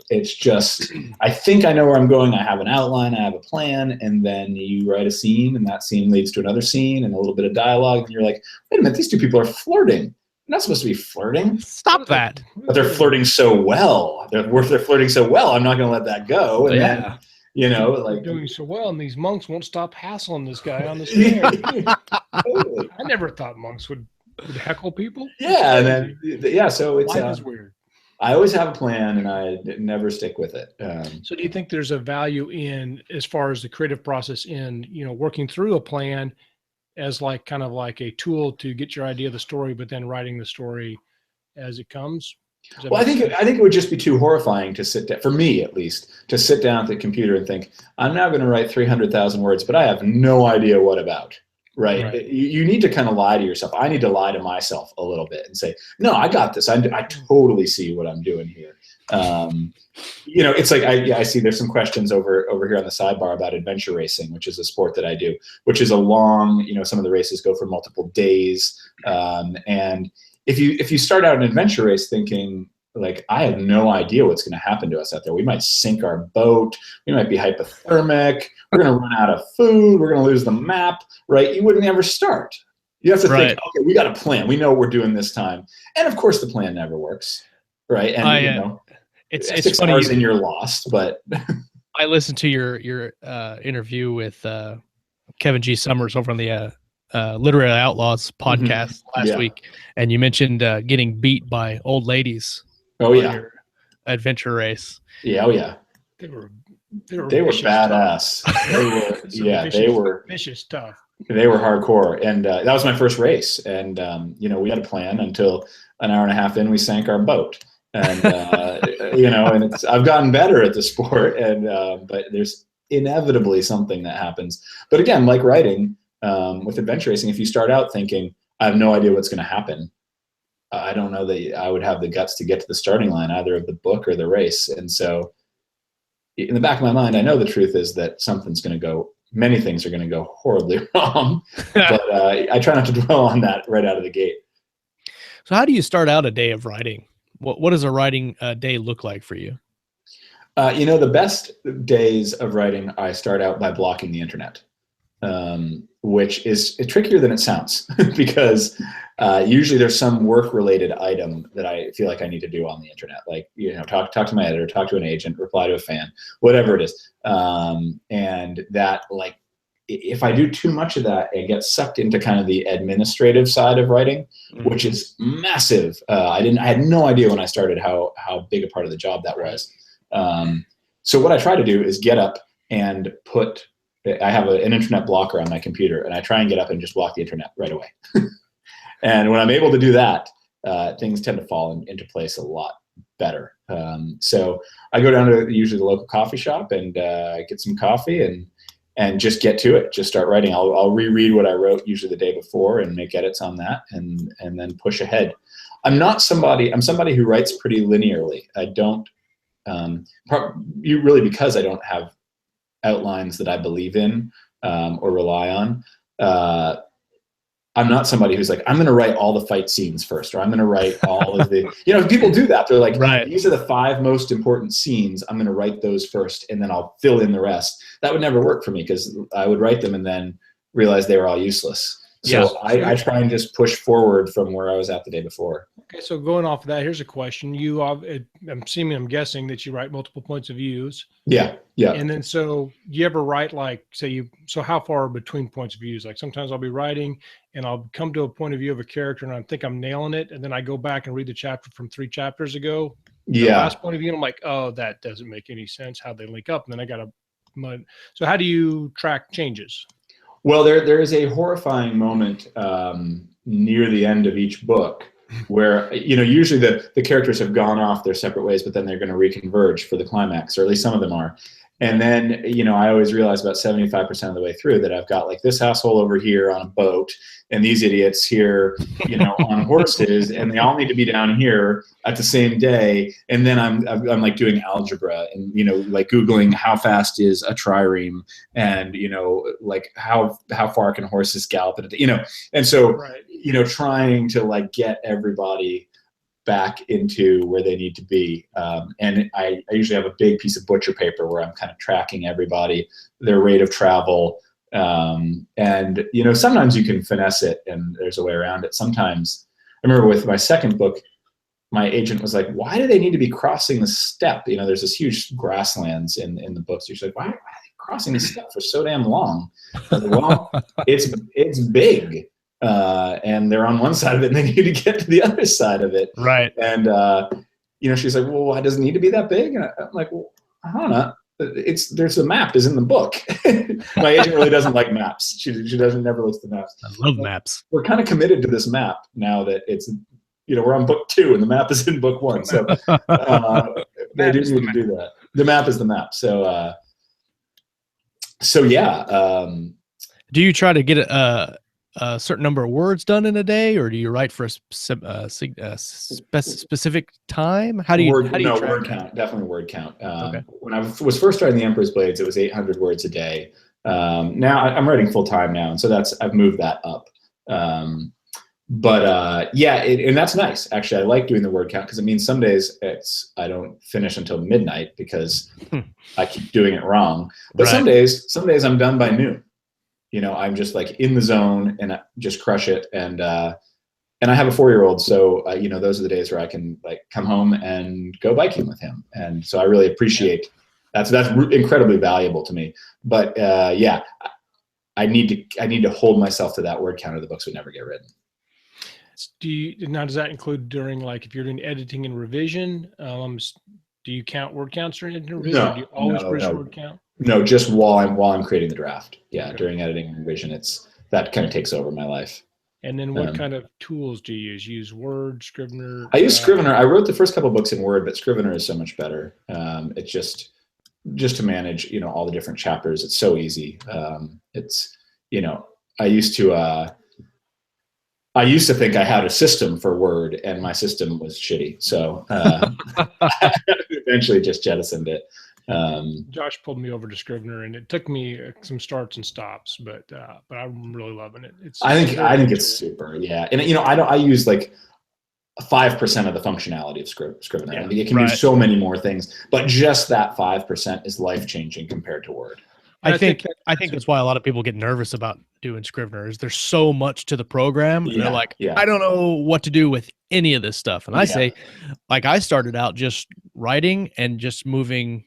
Speaker 2: It's just, I think I know where I'm going. I have an outline, I have a plan, and then you write a scene, and that scene leads to another scene and a little bit of dialogue. And you're like, wait a minute, these two people are flirting. They're not supposed to be flirting.
Speaker 1: Stop that.
Speaker 2: But they're flirting so well. They're flirting so well. I'm not going to let that go. And then, you know, like,
Speaker 3: they're doing so well, and these monks won't stop hassling this guy on the stairs. Totally. I never thought monks would heckle people.
Speaker 2: Yeah, and then so it's
Speaker 3: life is weird.
Speaker 2: I always have a plan, and I never stick with it.
Speaker 3: So do you think there's a value in, as far as the creative process, in, you know, working through a plan as like kind of like a tool to get your idea of the story, but then writing the story as it comes?
Speaker 2: Well, I think it would just be too horrifying to sit down, for me at least, to sit down at the computer and think, I'm now going to write 300,000 words, but I have no idea what about. Right. You need to kind of lie to yourself. I need to lie to myself a little bit and say, no, I got this. I totally see what I'm doing here. You know, it's like, I see there's some questions over here on the sidebar about adventure racing, which is a sport that I do, which is a long, you know, some of the races go for multiple days. And if you start out an adventure race thinking, like, I have no idea what's going to happen to us out there. We might sink our boat. We might be hypothermic. We're going to run out of food. We're going to lose the map, right? You wouldn't ever start. You have to think, okay, we got a plan. We know what we're doing this time. And of course the plan never works, right? And you know,
Speaker 1: it's
Speaker 2: 6
Speaker 1: funny,
Speaker 2: hours and you're lost, but.
Speaker 1: I listened to your interview with Kevin G. Summers over on the Literary Outlaws podcast last week. And you mentioned getting beat by old ladies.
Speaker 2: Oh yeah,
Speaker 1: your adventure race.
Speaker 2: Yeah, oh yeah.
Speaker 3: They were
Speaker 2: badass. They were
Speaker 3: vicious stuff.
Speaker 2: They were hardcore, and that was my first race. And you know, we had a plan until an hour and a half in, we sank our boat. And you know, and I've gotten better at the sport, and but there's inevitably something that happens. But again, like writing, with adventure racing, if you start out thinking, I have no idea what's going to happen, I don't know that I would have the guts to get to the starting line, either of the book or the race. And so in the back of my mind, I know the truth is that many things are going to go horribly wrong, but I try not to dwell on that right out of the gate.
Speaker 1: So how do you start out a day of writing? What does a writing day look like for you?
Speaker 2: The best days of writing, I start out by blocking the internet, which is trickier than it sounds because usually there's some work-related item that I feel like I need to do on the internet, like talk to my editor, talk to an agent, reply to a fan, whatever it is, and that, like, if I do too much of that, it gets sucked into kind of the administrative side of writing, which is massive. I had no idea when I started how big a part of the job that was. So what I try to do is get up and I have an internet blocker on my computer, and I try and get up and just block the internet right away. And when I'm able to do that, things tend to fall into place a lot better. So I go down to usually the local coffee shop and get some coffee and just get to it. Just start writing. I'll reread what I wrote usually the day before and make edits on that, and then push ahead. I'm somebody who writes pretty linearly. I don't, really because I don't have outlines that I believe in or rely on. I'm not somebody who's like, I'm going to write all the fight scenes first, or I'm going to write all of the, people do that. They're like, right, these are the 5 most important scenes. I'm going to write those first, and then I'll fill in the rest. That would never work for me because I would write them and then realize they were all useless. So I try and just push forward from where I was at the day before. Okay,
Speaker 3: so going off of that, here's a question. I'm guessing that you write multiple points of views.
Speaker 2: Yeah.
Speaker 3: And then so you ever write, like, so how far between points of views? Like sometimes I'll be writing and I'll come to a point of view of a character and I think I'm nailing it, and then I go back and read the chapter from 3 chapters ago. The last point of view, and I'm like, oh, that doesn't make any sense how they link up. And then I got to. So how do you track changes?
Speaker 2: Well, there is a horrifying moment near the end of each book where, usually the characters have gone off their separate ways, but then they're going to reconverge for the climax, or at least some of them are. And then, I always realize about 75% of the way through that I've got, like, this asshole over here on a boat and these idiots here, on horses, and they all need to be down here at the same day. And then I'm like doing algebra and, like Googling how fast is a trireme, and, like how far can horses gallop, and so, right, trying to, like, get everybody back into where they need to be. And I usually have a big piece of butcher paper where I'm kind of tracking everybody, their rate of travel. And, sometimes you can finesse it and there's a way around it. Sometimes, I remember with my second book, my agent was like, why do they need to be crossing the steppe? There's this huge grasslands in the books. She's like, why are they crossing the steppe for so damn long? I was like, well, it's big. And they're on one side of it and they need to get to the other side of it.
Speaker 1: Right.
Speaker 2: And, she's like, well, why does it need to be that big? And I'm like, well, I don't know. There's a map is in the book. My agent really doesn't like maps. She never looks at maps.
Speaker 1: I love maps.
Speaker 2: We're kind of committed to this map now that it's, we're on book 2 and the map is in book 1. So they do need to do that. The map is the map. So yeah.
Speaker 1: Do you try to get a certain number of words done in a day, or do you write for a specific time? How do you
Speaker 2: word count? Definitely word count. Okay. When I was first starting the Emperor's Blades, it was 800 words a day. Now I'm writing full time now, and so I've moved that up. And that's nice. Actually, I like doing the word count because it means some days I don't finish until midnight because I keep doing it wrong. But right, some days I'm done by noon. I'm just, like, in the zone and I just crush it. And I have a 4-year-old. So, those are the days where I can, like, come home and go biking with him. And so I really appreciate that's incredibly valuable to me. But I need to hold myself to that word count or the books would never get written.
Speaker 3: Does that include during, like, if you're doing editing and revision, do you count word counts during editing and revision?
Speaker 2: No,
Speaker 3: do you always push word count?
Speaker 2: No, just while I'm creating the draft. Yeah, okay. During editing and revision, that kind of takes over my life.
Speaker 3: And then what kind of tools do you use? Use Word, Scrivener?
Speaker 2: I use Scrivener. I wrote the first couple books in Word, but Scrivener is so much better. It's just to manage, all the different chapters. It's so easy. I used to. I used to think I had a system for Word, and my system was shitty. So I eventually just jettisoned it.
Speaker 3: Josh pulled me over to Scrivener, and it took me some starts and stops, but I'm really loving it.
Speaker 2: I think it's super, yeah. And I use like 5% of the functionality of Scrivener.
Speaker 3: Yeah,
Speaker 2: I mean, it can do so many more things, but just that 5% is life changing compared to Word.
Speaker 1: I think that's why a lot of people get nervous about doing Scrivener. Is there's so much to the program, and they're like, I don't know what to do with any of this stuff. And I say, like, I started out just writing and just moving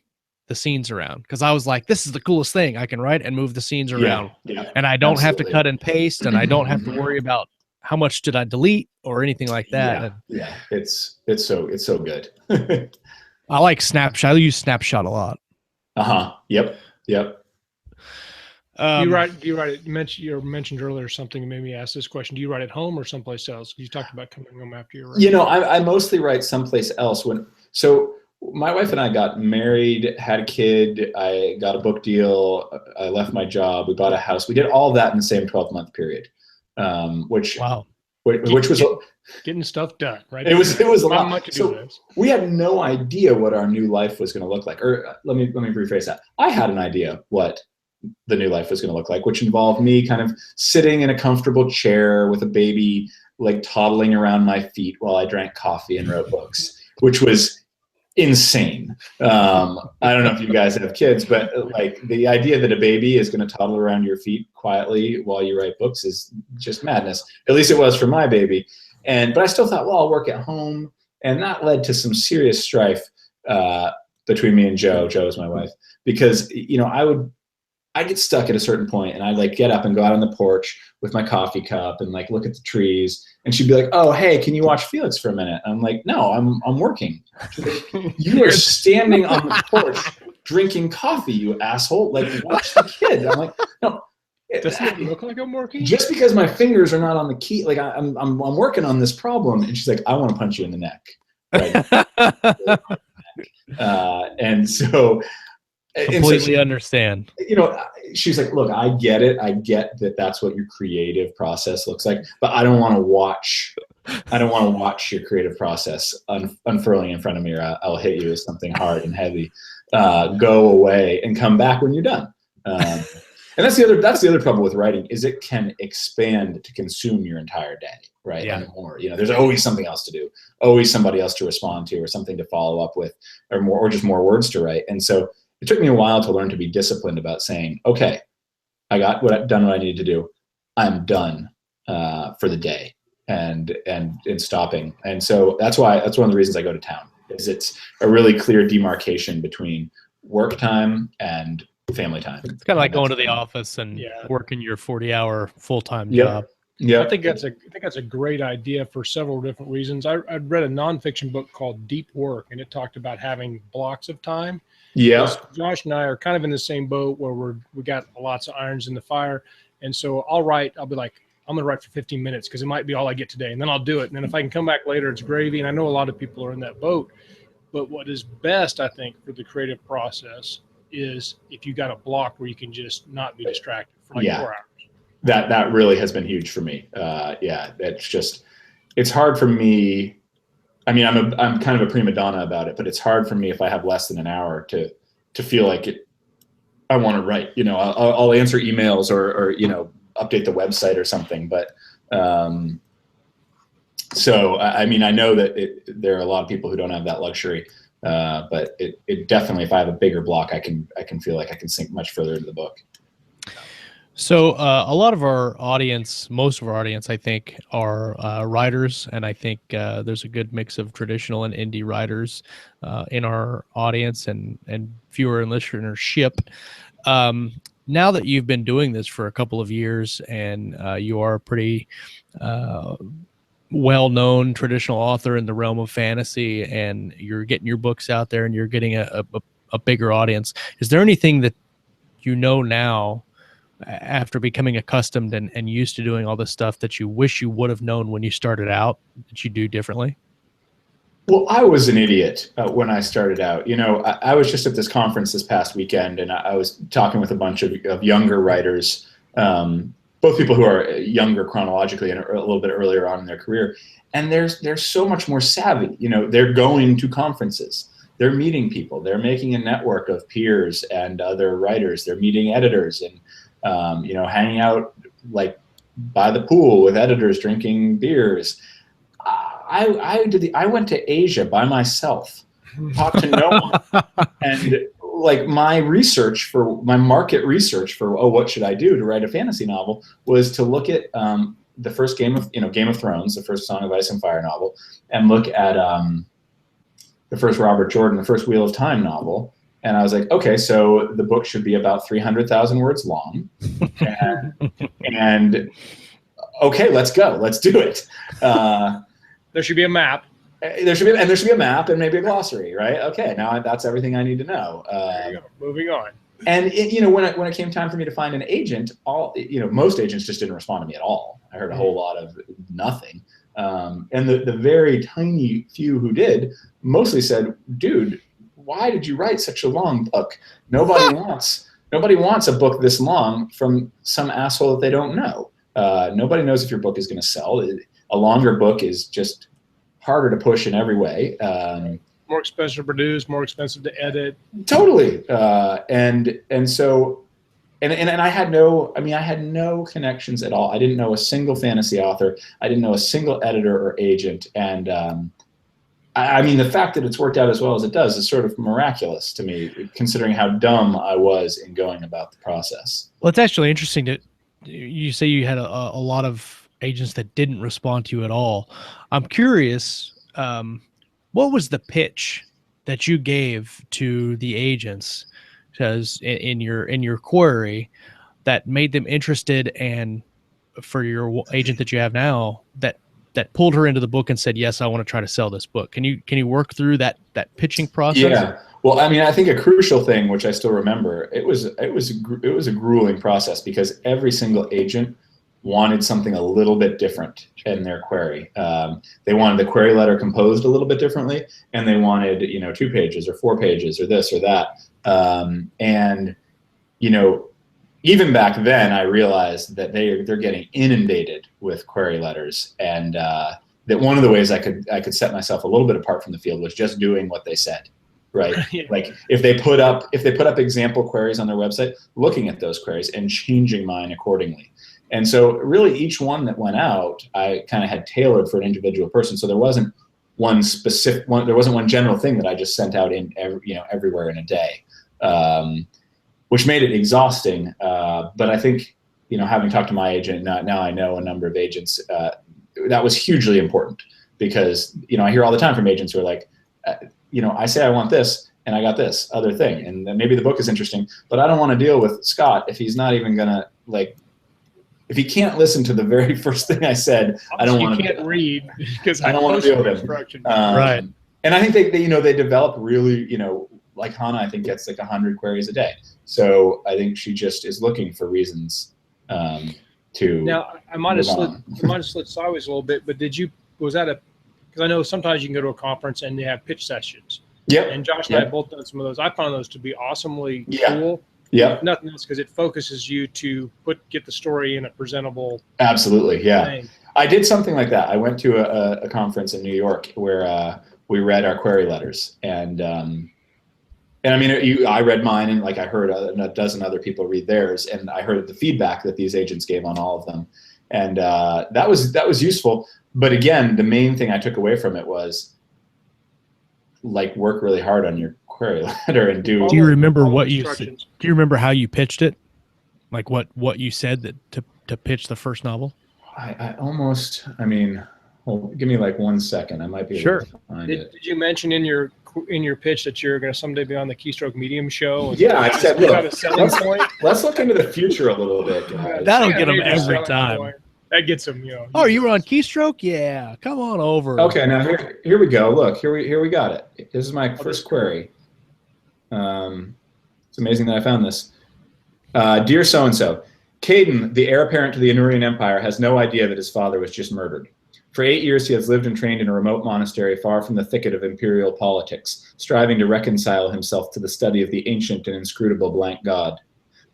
Speaker 1: the scenes around, because I was like, this is the coolest thing. I can write and move the scenes around, and I don't have to cut and paste, and I don't have to worry about how much did I delete or anything like that.
Speaker 2: Yeah, it's so good.
Speaker 1: I like Snapshot. I use Snapshot a lot.
Speaker 2: Yep.
Speaker 3: Do you write it? You mentioned earlier something that made me ask this question. Do you write at home or someplace else? You talked about coming home after your writing.
Speaker 2: I mostly write someplace else. So my wife and I got married, had a kid, I got a book deal, I left my job, we bought a house. We did all that in the same 12-month period, which was
Speaker 3: getting stuff done, right?
Speaker 2: It was a lot.
Speaker 3: Much to
Speaker 2: so
Speaker 3: do this.
Speaker 2: We had no idea what our new life was going to look like. Or let me rephrase that. I had an idea what the new life was going to look like, which involved me kind of sitting in a comfortable chair with a baby like toddling around my feet while I drank coffee and wrote books, which was insane. I don't know if you guys have kids, but like the idea that a baby is going to toddle around your feet quietly while you write books is just madness. At least it was for my baby. But I still thought, well, I'll work at home. And that led to some serious strife between me and Jo. Jo is my wife, because I get stuck at a certain point, and I'd like get up and go out on the porch with my coffee cup and like look at the trees, and she'd be like, "Oh, hey, can you watch Felix for a minute?" I'm like, "No, I'm working." She's like, "You are standing on the porch drinking coffee, you asshole! Like, watch the kid." I'm like, "No."
Speaker 3: Doesn't it look like I'm working?
Speaker 2: Just because my fingers are not on the key, like I'm working on this problem. And she's like, "I want to punch you in the neck." Right. And so.
Speaker 1: Completely understand.
Speaker 2: She's like, "Look, I get it. I get that that's what your creative process looks like, but I don't want to watch your creative process unfurling in front of me, or I'll hit you with something hard and heavy. Go away and come back when you're done." And that's the other problem with writing, is it can expand to consume your entire day, right?
Speaker 1: Yeah.
Speaker 2: And more. There's always something else to do, always somebody else to respond to, or something to follow up with, or just more words to write. And so it took me a while to learn to be disciplined about saying, okay, I got done what I needed to do. I'm done for the day, and stopping. And so that's one of the reasons I go to town, is it's a really clear demarcation between work time and family time.
Speaker 1: It's kind of like going to the office and working your 40-hour full-time job.
Speaker 3: Yeah, I think that's a great idea for several different reasons. I read a nonfiction book called Deep Work, and it talked about having blocks of time.
Speaker 2: Yeah,
Speaker 3: Josh and I are kind of in the same boat, where we got lots of irons in the fire, and so I'll be like, I'm gonna write for 15 minutes because it might be all I get today, and then I'll do it. And then if I can come back later, it's gravy. And I know a lot of people are in that boat, but what is best, I think, for the creative process is if you got a block where you can just not be distracted for like 4 hours.
Speaker 2: That really has been huge for me. It's hard for me. I mean, I'm kind of a prima donna about it, but it's hard for me if I have less than an hour to feel like it. I want to write. I'll answer emails or update the website or something. But so I mean, I know that there are a lot of people who don't have that luxury. But it definitely, if I have a bigger block, I can feel like I can sink much further into the book.
Speaker 1: So a lot of our audience, most of our audience, I think, are writers, and I think there's a good mix of traditional and indie writers in our audience, and viewer and listenership. Now that you've been doing this for a couple of years, and you are a pretty well-known traditional author in the realm of fantasy, and you're getting your books out there, and you're getting a bigger audience, is there anything that now, after becoming accustomed and used to doing all this stuff, that you wish you would have known when you started out that you do differently?
Speaker 2: Well, I was an idiot when I started out. I was just at this conference this past weekend, and I was talking with a bunch of younger writers, both people who are younger chronologically and a little bit earlier on in their career. And they're so much more savvy. You know, they're going to conferences, they're meeting people, they're making a network of peers and other writers, they're meeting editors and, you know, hanging out like by the pool with editors, drinking beers. I went to Asia by myself, talked to no one, and like my market research for what should I do to write a fantasy novel was to look at the first Game of Thrones, the first Song of Ice and Fire novel, and look at the first Robert Jordan, the first Wheel of Time novel. And I was like, okay, so the book should be about 300,000 words long, and okay, let's go, let's do it.
Speaker 3: There should be a map.
Speaker 2: There should be a map and maybe a glossary, right? Okay, now that's everything I need to know.
Speaker 3: There you go. Moving on.
Speaker 2: And when it came time for me to find an agent, most agents just didn't respond to me at all. I heard a whole lot of nothing. And the very tiny few who did mostly said, "Dude, why did you write such a long book? Nobody wants a book this long from some asshole that they don't know. Nobody knows if your book is going to sell. A longer book is just harder to push in every way.
Speaker 3: More expensive to produce, more expensive to edit.
Speaker 2: Totally. And so I had no connections at all. I didn't know a single fantasy author. I didn't know a single editor or agent. And I mean, the fact that it's worked out as well as it does is sort of miraculous to me, considering how dumb I was in going about the process.
Speaker 1: Well, it's actually interesting that you say you had a lot of agents that didn't respond to you at all. I'm curious, what was the pitch that you gave to the agents, because in your query, that made them interested, and for your agent that you have now that pulled her into the book and said, yes, I want to try to sell this book? Can you work through that pitching process?
Speaker 2: Yeah. Well, I mean, I think a crucial thing, which I still remember, it was a grueling process, because every single agent wanted something a little bit different in their query. They wanted the query letter composed a little bit differently, and they wanted 2 pages or 4 pages or this or that. And even back then, I realized that they're getting inundated with query letters, and that one of the ways I could set myself a little bit apart from the field was just doing what they said. Right.
Speaker 3: Yeah.
Speaker 2: Like if they put up example queries on their website, looking at those queries and changing mine accordingly. And so really each one that went out, I kind of had tailored for an individual person. So there wasn't one general thing that I just sent out in everywhere in a day, which made it exhausting. But I think, having talked to my agent, now I know a number of agents, that was hugely important, because, I hear all the time from agents who are like, I say I want this, and I got this other thing, and then maybe the book is interesting, but I don't want to deal with Scott if he's not even gonna if he can't listen to the very first thing I said. I don't want to.
Speaker 3: You can't read because
Speaker 2: I don't want to deal with him.
Speaker 1: Right.
Speaker 2: And I think they develop really, like Hannah, I think gets like 100 queries a day. So I think she just is looking for reasons to.
Speaker 3: Now I might have slid sideways a little bit, but was that because I know sometimes you can go to a conference and they have pitch sessions.
Speaker 2: Yep.
Speaker 3: And Josh and I have both done some of those. I found those to be awesomely cool.
Speaker 2: Yeah.
Speaker 3: Nothing else, because it focuses you to get the story in a presentable.
Speaker 2: Absolutely. Yeah.
Speaker 3: thing.
Speaker 2: I did something like that. I went to a conference in New York where we read our query letters, and I mean, I read mine, and I heard a dozen other people read theirs, and I heard the feedback that these agents gave on all of them, and that was useful. But again, the main thing I took away from it was work really hard on your query letter and do.
Speaker 1: Do you remember what you said? Do you remember how you pitched it? Like what you said to pitch the first novel?
Speaker 2: I mean, give me 1 second. I might be able to find it.
Speaker 3: Did you mention in your pitch that you're going to someday be on the Keystroke Medium show?
Speaker 2: Yeah, I said, look, let's look into the future a little bit, guys.
Speaker 1: That'll get them every time.
Speaker 3: Point. That gets them,
Speaker 1: Oh, you were on Keystroke? Yeah, come on over.
Speaker 2: Okay, now here we go. Look, here we got it. This is my first query. It's amazing that I found this. Dear so-and-so, Caden, the heir apparent to the Anurian Empire, has no idea that his father was just murdered. For 8 years, he has lived and trained in a remote monastery far from the thicket of imperial politics, striving to reconcile himself to the study of the ancient and inscrutable blank god.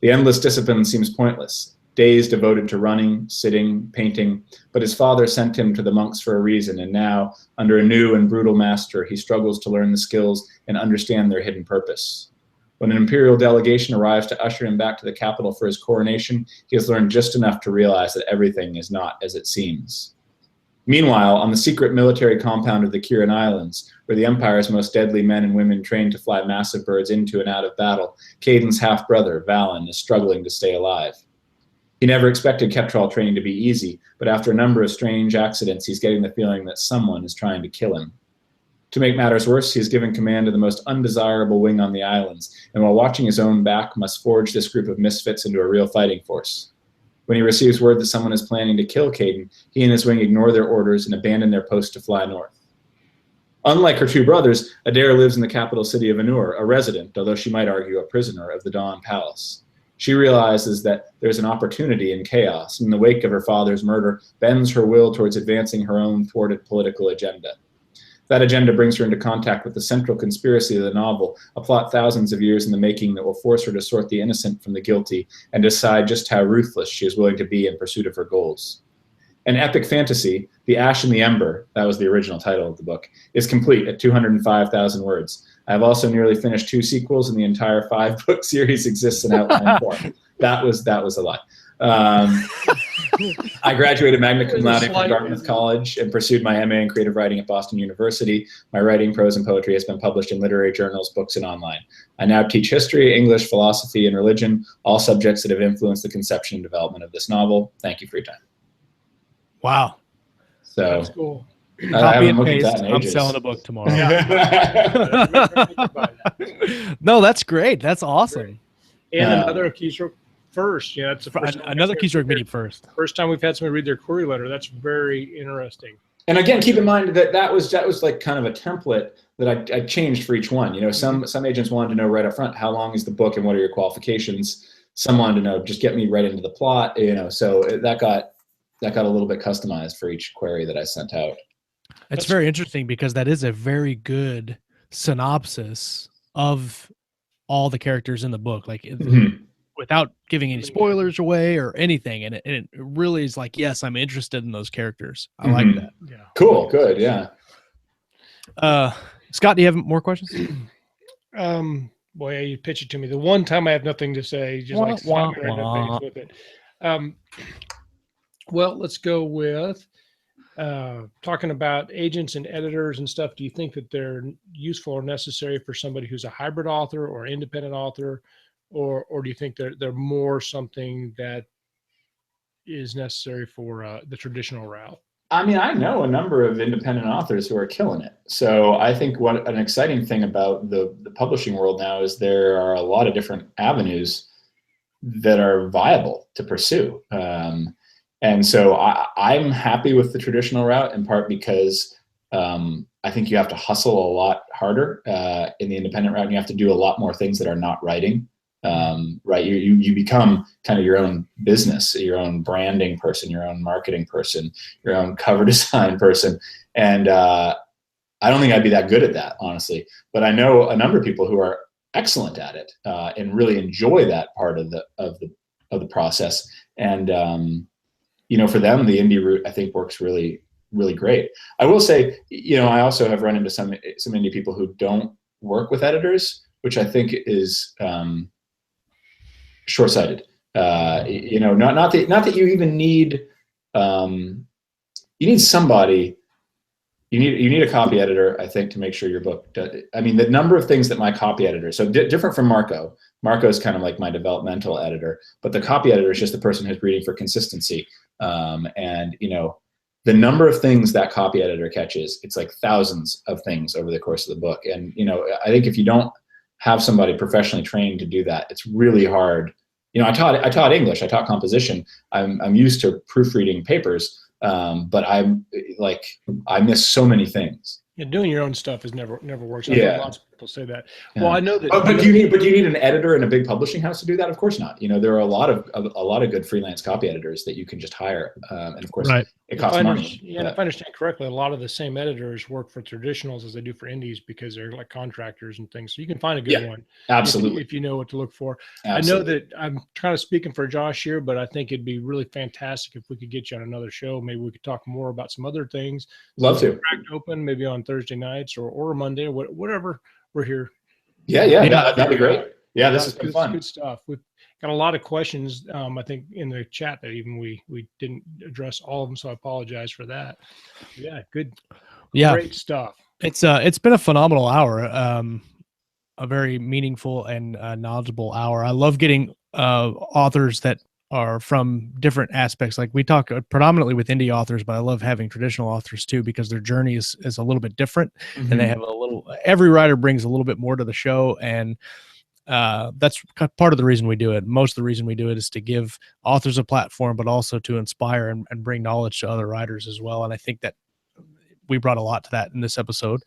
Speaker 2: The endless discipline seems pointless. days devoted to running, sitting, painting, but his father sent him to the monks for a reason, and now, under a new and brutal master, he struggles to learn the skills and understand their hidden purpose. When an imperial delegation arrives to usher him back to the capital for his coronation, he has learned just enough to realize that everything is not as it seems. Meanwhile, on the secret military compound of the Kirin Islands, where the Empire's most deadly men and women train to fly massive birds into and out of battle, Caden's half-brother, Valen, is struggling to stay alive. He never expected Keptrol training to be easy, but after a number of strange accidents, he's getting the feeling that someone is trying to kill him. To make matters worse, he is given command of the most undesirable wing on the islands, and while watching his own back, must forge this group of misfits into a real fighting force. When he receives word that someone is planning to kill Caden, he and his wing ignore their orders and abandon their post to fly north. Unlike her two brothers, Adair lives in the capital city of Anur, a resident, although she might argue a prisoner, of the Dawn Palace. She realizes that there's an opportunity in chaos, and in the wake of her father's murder, bends her will towards advancing her own thwarted political agenda. That agenda brings her into contact with the central conspiracy of the novel, a plot thousands of years in the making that will force her to sort the innocent from the guilty and decide just how ruthless she is willing to be in pursuit of her goals. An epic fantasy, The Ash and the Ember, that was the original title of the book, is complete at 205,000 words. I have also nearly finished 2 sequels, and the entire 5-book series exists in outline form. That was a lot. I graduated magna cum laude from Dartmouth College and pursued my MA in creative writing at Boston University. My writing, prose, and poetry has been published in literary journals, books, and online. I now teach history, English, philosophy, and religion, all subjects that have influenced the conception and development of this novel. Thank you for your time.
Speaker 1: Wow.
Speaker 2: So
Speaker 3: that's cool.
Speaker 1: Copy and paste. I'm selling a book tomorrow. No, that's great. That's awesome.
Speaker 3: And another Keystroke first. Yeah, that's
Speaker 1: another Keystroke mini first.
Speaker 3: First time we've had somebody read their query letter. That's very interesting.
Speaker 2: And again, keep in mind that was like kind of a template that I changed for each one. You know, some agents wanted to know right up front, how long is the book and what are your qualifications? Some wanted to know, just get me right into the plot. You know, so that got a little bit customized for each query that I sent out.
Speaker 1: It's very interesting because that is a very good synopsis of all the characters in the book, like without giving any spoilers away or anything. And it really is like, yes, I'm interested in those characters. I like that.
Speaker 3: Yeah.
Speaker 2: Cool. Good. Yeah.
Speaker 1: Scott, do you have more questions?
Speaker 3: Boy, you pitch it to me. The one time I have nothing to say, just like slap me right in the face with it. Well, let's go with talking about agents and editors and stuff. Do you think that they're useful or necessary for somebody who's a hybrid author or independent author, or do you think they're more something that is necessary for the traditional route?
Speaker 2: I mean, I know a number of independent authors who are killing it. So I think an exciting thing about the publishing world now is there are a lot of different avenues that are viable to pursue. And so I'm happy with the traditional route, in part because I think you have to hustle a lot harder in the independent route, and you have to do a lot more things that are not writing. Right? You become kind of your own business, your own branding person, your own marketing person, your own cover design person. And I don't think I'd be that good at that, honestly. But I know a number of people who are excellent at it and really enjoy that part of the process. And you know, for them, the indie route, I think, works really, really great. I will say, you know, I also have run into some indie people who don't work with editors, which I think is short-sighted. You know, not that you even need you need somebody. You need a copy editor, I think, to make sure your book does. I mean, the number of things that my copy editor, so different from Marco. Marco is kind of like my developmental editor, but the copy editor is just the person who's reading for consistency. And you know, the number of things that copy editor catches, it's like thousands of things over the course of the book. And you know, I think if you don't have somebody professionally trained to do that, it's really hard. You know, I taught English, I taught composition. I'm used to proofreading papers, but I miss so many things.
Speaker 3: Yeah, doing your own stuff is never works.
Speaker 2: Yeah.
Speaker 3: People say that.
Speaker 2: Yeah.
Speaker 3: Well, I know that.
Speaker 2: Oh, but do you need an editor in a big publishing house to do that? Of course not. There are a lot of good freelance copy editors that you can just hire, and of course, it costs money.
Speaker 3: Yeah, if I understand correctly, a lot of the same editors work for traditionals as they do for indies because they're like contractors and things. So you can find a good one,
Speaker 2: absolutely,
Speaker 3: if you know what to look for.
Speaker 2: Absolutely.
Speaker 3: I know that I'm kind of speaking for Josh here, but I think it'd be really fantastic if we could get you on another show. Maybe we could talk more about some other things.
Speaker 2: Love to.
Speaker 3: Cracked open, maybe on Thursday nights or Monday, or whatever. We're here.
Speaker 2: Yeah, that'd be great. Yeah, this has been fun.
Speaker 3: Good stuff. We've got a lot of questions, I think, in the chat that even we didn't address all of them, so I apologize for that. Yeah, good. Yeah, great stuff.
Speaker 1: It's been a phenomenal hour, a very meaningful and knowledgeable hour. I love getting authors that are from different aspects. Like we talk predominantly with indie authors, but I love having traditional authors too, because their journey is a little bit different, and they have every writer brings a little bit more to the show. And that's part of the reason we do it. Most of the reason we do it is to give authors a platform, but also to inspire and bring knowledge to other writers as well. And I think that we brought a lot to that in this episode.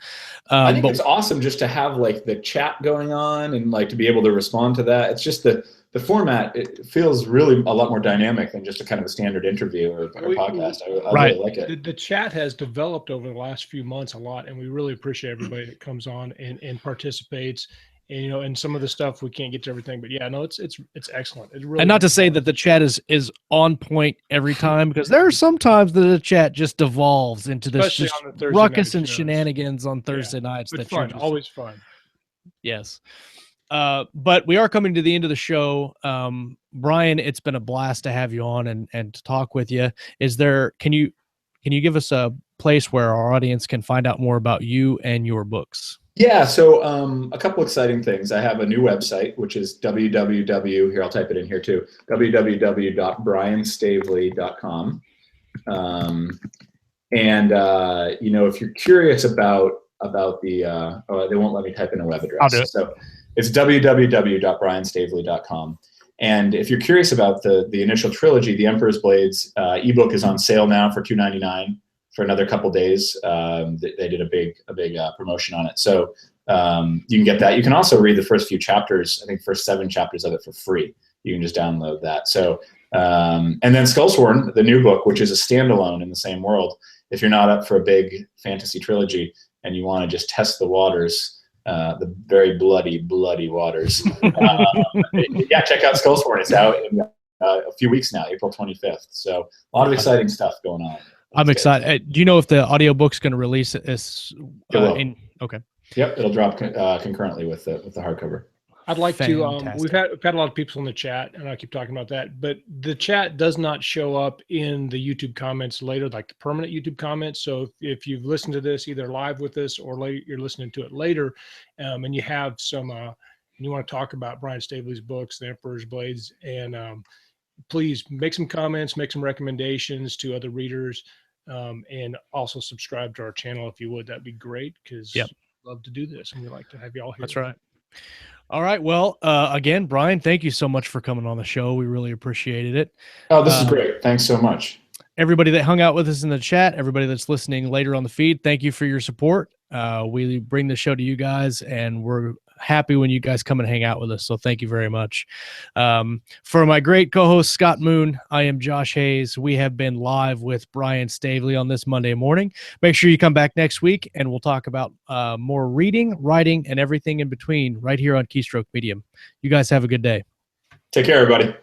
Speaker 2: I think it's awesome just to have like the chat going on and like to be able to respond to that. It's just the format, it feels really a lot more dynamic than just a kind of a standard interview or podcast. I really like it.
Speaker 3: The chat has developed over the last few months a lot, and we really appreciate everybody that comes on and participates. And and some of the stuff we can't get to everything, but yeah, no, it's excellent. It's really,
Speaker 1: and not to say that the chat is on point every time, because there are some times that the chat just devolves into this just ruckus and shenanigans on Thursday nights.
Speaker 3: That's fun, always fun.
Speaker 1: Yes. But we are coming to the end of the show. Brian, it's been a blast to have you on and to talk with you. Can you give us a place where our audience can find out more about you and your books?
Speaker 2: Yeah, so a couple exciting things. I have a new website, which is here, I'll type it in here too, www.brianstaveley.com. If you're curious about the, they won't let me type in a web address.
Speaker 1: I'll do it.
Speaker 2: So it's www.brianstaveley.com. And if you're curious about the initial trilogy, The Emperor's Blades ebook is on sale now for $2.99 for another couple days. They did a big promotion on it. So you can get that. You can also read the first few chapters, I think first 7 chapters of it for free. You can just download that. So, and then Skullsworn, the new book, which is a standalone in the same world. If you're not up for a big fantasy trilogy and you want to just test the waters, the very bloody waters, yeah, check out Skullsworn. It's out in a few weeks now, April 25th. So a lot of exciting stuff going on.
Speaker 1: I'm excited. Do you know if the audiobook's going to release this? Okay.
Speaker 2: Yep, it'll drop concurrently with the hardcover.
Speaker 3: I'd like to. We've had a lot of people in the chat, and I keep talking about that. But the chat does not show up in the YouTube comments later, like the permanent YouTube comments. So if you've listened to this either live with us or you're listening to it later, and you have some, and you want to talk about Brian Staveley's books, The Emperor's Blades, and please make some comments, make some recommendations to other readers. And also subscribe to our channel if you would. That'd be great, because we love to do this and we like to have you all here.
Speaker 1: That's right. All right. Well, again, Brian, thank you so much for coming on the show. We really appreciated it.
Speaker 2: Oh, this is great. Thanks so much.
Speaker 1: Everybody that hung out with us in the chat, everybody that's listening later on the feed, thank you for your support. We bring the show to you guys, and we're happy when you guys come and hang out with us. So thank you very much. For my great co-host, Scott Moon, I am Josh Hayes. We have been live with Brian Staveley on this Monday morning. Make sure you come back next week, and we'll talk about more reading, writing, and everything in between right here on Keystroke Medium. You guys have a good day.
Speaker 2: Take care, everybody.